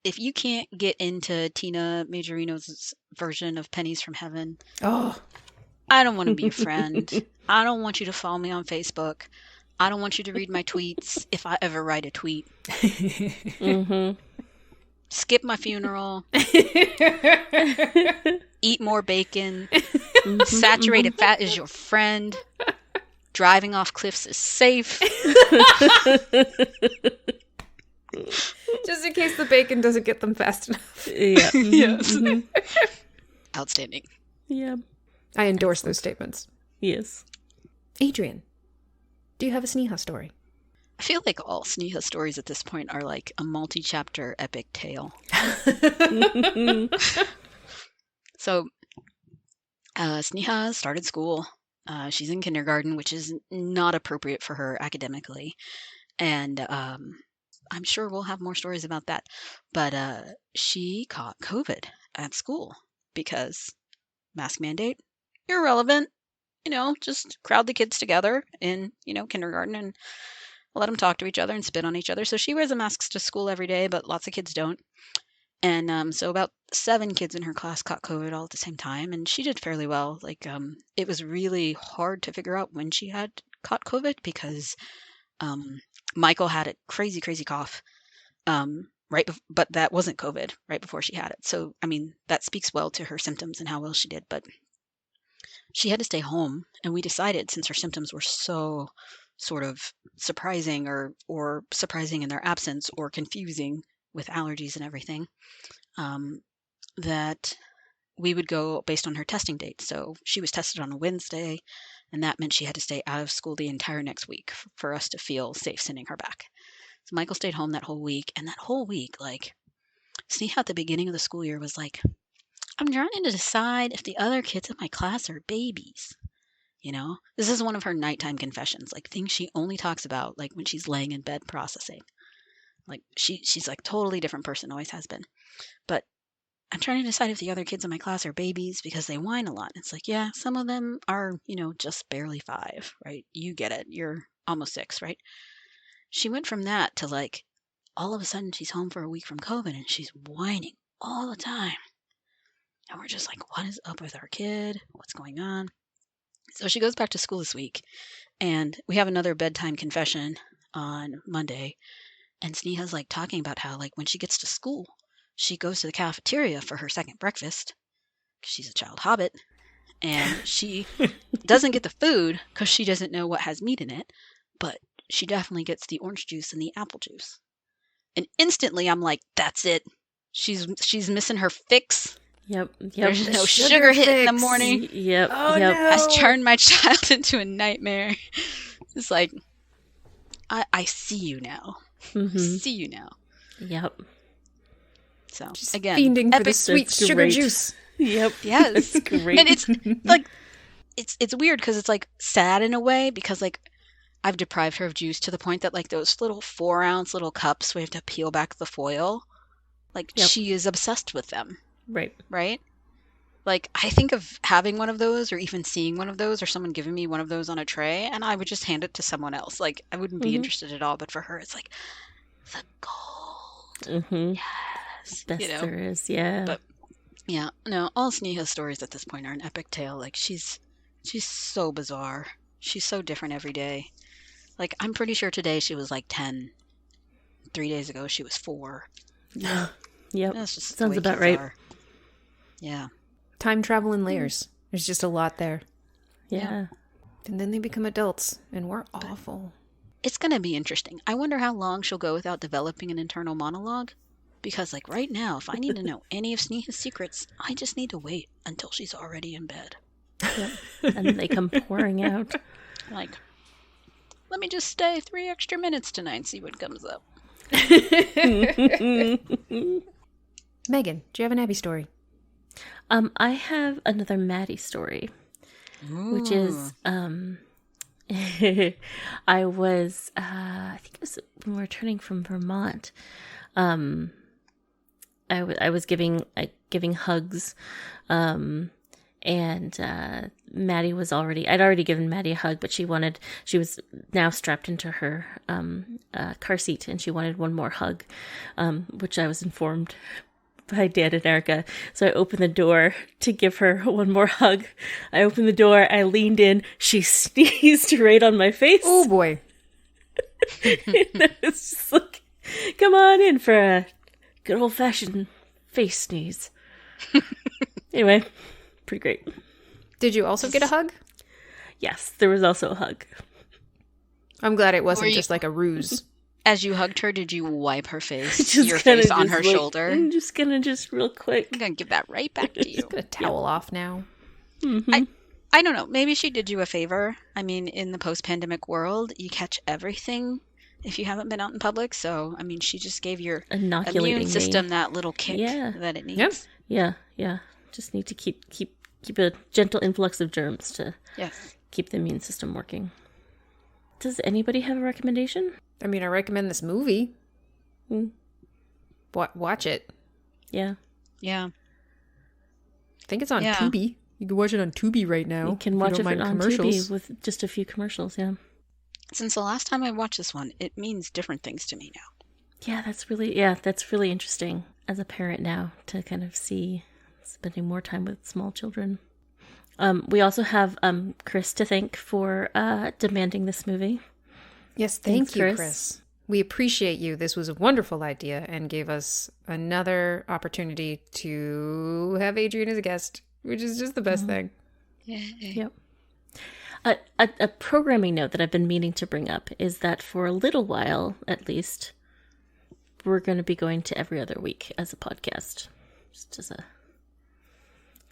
If you can't get into Tina Majorino's version of Pennies from Heaven, I don't want to be your friend. I don't want you to follow me on Facebook. I don't want you to read my tweets if I ever write a tweet. Skip my funeral. Eat more bacon. Saturated fat is your friend. Driving off cliffs is safe. Just in case the bacon doesn't get them fast enough. Yeah. Yes. Outstanding. Yeah. I endorse those statements. Yes. Adrian, do you have a Sneha story? I feel like all Sneha stories at this point are like a multi-chapter epic tale. So, Sneha started school. She's in kindergarten, which is not appropriate for her academically. And I'm sure we'll have more stories about that. But she caught COVID at school because mask mandate, irrelevant. You know, just crowd the kids together in, you know, kindergarten and let them talk to each other and spit on each other. So she wears a mask to school every day, but lots of kids don't. And so about 7 kids in her class caught COVID all at the same time, and she did fairly well. Like, it was really hard to figure out when she had caught COVID because Michael had a crazy, crazy cough, but that wasn't COVID right before she had it. So, I mean, that speaks well to her symptoms and how well she did. But she had to stay home, and we decided, since her symptoms were so sort of surprising or surprising in their absence or confusing with allergies and everything, that we would go based on her testing date. So she was tested on a Wednesday, and that meant she had to stay out of school the entire next week for us to feel safe sending her back. So Michael stayed home that whole week, and that whole week, like, Sneha at the beginning of the school year was like, I'm trying to decide if the other kids in my class are babies. You know, this is one of her nighttime confessions, like things she only talks about, like when she's laying in bed processing. Like she's like totally different person, always has been. But I'm trying to decide if the other kids in my class are babies because they whine a lot. It's like, yeah, some of them are, just barely 5, right? You get it. You're almost 6, right? She went from that to like, all of a sudden she's home for a week from COVID and she's whining all the time. And we're just like, what is up with our kid? What's going on? So she goes back to school this week, and we have another bedtime confession on Monday. And Sneha's like talking about how, like, when she gets to school, she goes to the cafeteria for her second breakfast because she's a child hobbit, and she doesn't get the food because she doesn't know what has meat in it, but she definitely gets the orange juice and the apple juice. And instantly I'm like, that's it. She's missing her fix. Yep. There's no sugar hit in the fix. morning. Yep. Oh, yep. no. Has turned my child into a nightmare. It's like, I see you now. Mm-hmm. See you now. Yep. So Just again, fiending for the epic. sweet That's sugar great. juice. Yep. Yes. That's great. And it's like, it's weird because it's like sad in a way because like I've deprived her of juice to the point that like those little 4-ounce little cups we have to peel back the foil, like Yep. she is obsessed with them, Right. right? Like I think of having one of those or even seeing one of those or someone giving me one of those on a tray and I would just hand it to someone else. Like I wouldn't be Mhm. interested at all, but for her it's like the gold. Mm-hmm. Yes. Best there is. Yeah. But yeah, no, all Sneha's stories at this point are an epic tale. Like she's so bizarre. She's so different every day. Like I'm pretty sure today she was like 10. 3 days ago she was 4. Yeah. Yep. That's just the Sounds way about kids right. are. Yeah. Time travel in layers. There's just a lot there. Yeah. And then they become adults, and we're awful. It's going to be interesting. I wonder how long she'll go without developing an internal monologue. Because, like, right now, if I need to know any of Sneha's secrets, I just need to wait until she's already in bed. Yep. And they come pouring out. Like, let me just stay 3 extra minutes tonight and see what comes up. Megan, do you have an Abby story? I have another Maddie story, which is, I was, I think it was when we were returning from Vermont. I was giving hugs, and Maddie was I'd already given Maddie a hug, but she was now strapped into her car seat, and she wanted one more hug, which I was informed by Dan and Erica. So I opened the door to give her one more hug. I opened the door, I leaned in, she sneezed right on my face. Oh boy. It was just like, come on in for a good old-fashioned face sneeze. Anyway, pretty great. Did you also get a hug? Yes, there was also a hug. I'm glad it wasn't Were you- just like a ruse. As you hugged her, did you wipe her face, Just your kinda face on just her like, shoulder? I'm just gonna real quick. I'm going to give that right back to you. Gonna towel off now. Mm-hmm. I don't know. Maybe she did you a favor. I mean, in the post-pandemic world, you catch everything if you haven't been out in public. So, I mean, she just gave your Inoculating immune system that little kick Yeah. that it needs. Yep. Yeah. Just need to keep a gentle influx of germs to Yes. keep the immune system working. Does anybody have a recommendation? I mean, I recommend this movie. Watch it. Yeah. Yeah. I think it's on Yeah. Tubi. You can watch it on Tubi right now. You can if watch don't it mind on commercials. Tubi with just a few commercials, yeah. Since the last time I watched this one, it means different things to me now. Yeah, that's really interesting as a parent now to kind of see spending more time with small children. We also have Chris to thank for demanding this movie. Yes, Thanks, thank you, Chris. Chris. We appreciate you. This was a wonderful idea and gave us another opportunity to have Adrian as a guest, which is just the best thing. Yep. A programming note that I've been meaning to bring up is that for a little while, at least, we're going to be going to every other week as a podcast. Just as a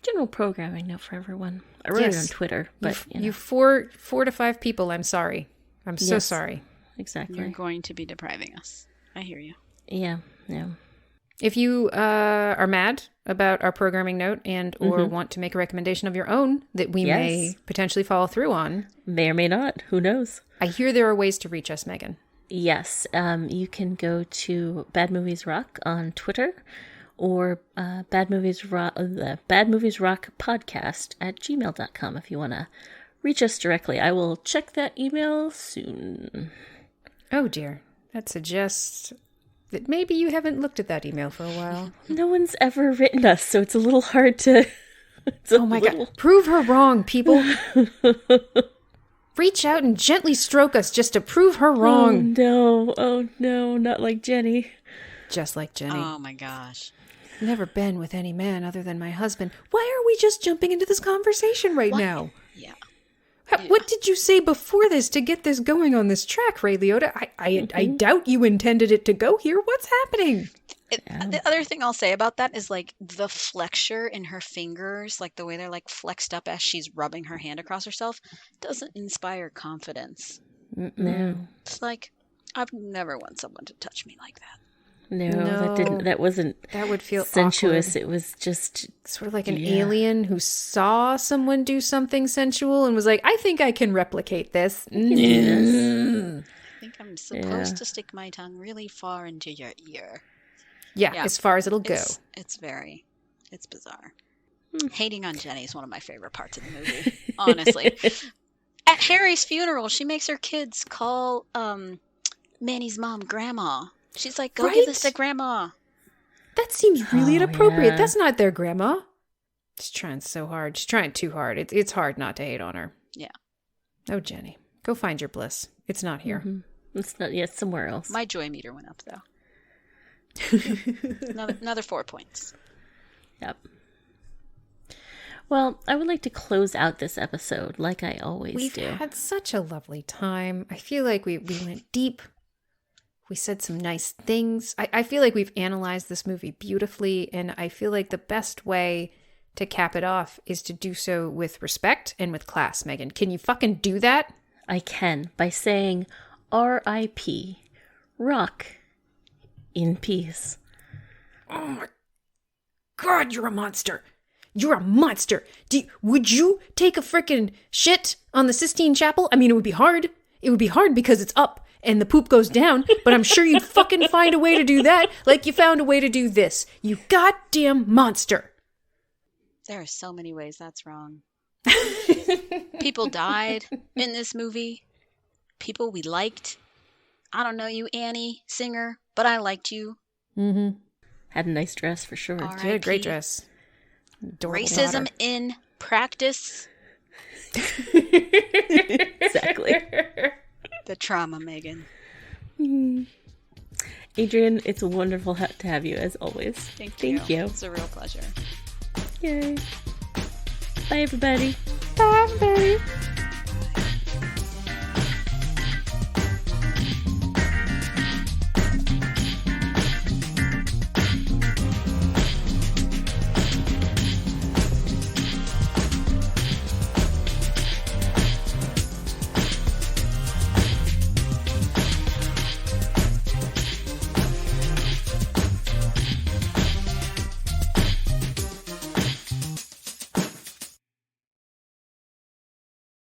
general programming note for everyone. I wrote it on Twitter, but you 4 to 5 people, I'm sorry. I'm so Yes. sorry. Exactly. You're going to be depriving us. I hear you. Yeah. If you are mad about our programming note and or want to make a recommendation of your own that we may Yes. potentially follow through on, May or may not. Who knows? I hear there are ways to reach us, Megan. Yes. You can go to Bad Movies Rock on Twitter or Bad Movies Rock, the Bad Movies Rock podcast at gmail.com if you want to reach us directly. I will check that email soon. Oh dear. That suggests that maybe you haven't looked at that email for a while. No one's ever written us, so it's a little hard to... Oh my God. Prove her wrong, people. Reach out and gently stroke us just to prove her wrong. Oh no, not like Jenny. Just like Jenny. Oh my gosh. Never been with any man other than my husband. Why are we just jumping into this conversation right now? Yeah. What did you say before this to get this going on this track, Ray Liotta? I doubt you intended it to go here. What's happening? The other thing I'll say about that is like the flexure in her fingers, like the way they're like flexed up as she's rubbing her hand across herself, doesn't inspire confidence. No. It's like, I've never want someone to touch me like that. No, that wasn't That would feel sensuous. awkward. It was just Sort of like an alien who saw someone do something sensual and was like, I think I can replicate this. I think I'm supposed to stick my tongue really far into your ear. Yeah, as far as it'll go. It's bizarre. Hating on Jenny is one of my favorite parts of the movie, honestly. At Harry's funeral, she makes her kids call Manny's mom Grandma. She's like, go give this to Grandma. That seems really inappropriate. Yeah. That's not their grandma. She's trying so hard. She's trying too hard. It's hard not to hate on her. Yeah. Oh, Jenny, go find your bliss. It's not here. It's not yet somewhere else. My joy meter went up, though. another 4 points. Yep. Well, I would like to close out this episode like I always We've do. had such a lovely time. I feel like we went deep. We said some nice things. I feel like we've analyzed this movie beautifully, and I feel like the best way to cap it off is to do so with respect and with class, Megan. Can you fucking do that? I can by saying R.I.P. Rock in peace. Oh my God, you're a monster. You're a monster. Would you take a frickin' shit on the Sistine Chapel? I mean, it would be hard. It would be hard because it's up and the poop goes down, but I'm sure you'd fucking find a way to do that like you found a way to do this. You goddamn monster. There are so many ways that's wrong. People died in this movie. People we liked. I don't know you, Annie, singer, but I liked you. Mm-hmm. Had a nice dress for sure. She had a great dress. Adorable Racism daughter. in practice. Exactly. The trauma, Megan. Adrian, it's wonderful to have you as always. Thank you. It's a real pleasure. Yay. Bye, everybody. Bye, everybody.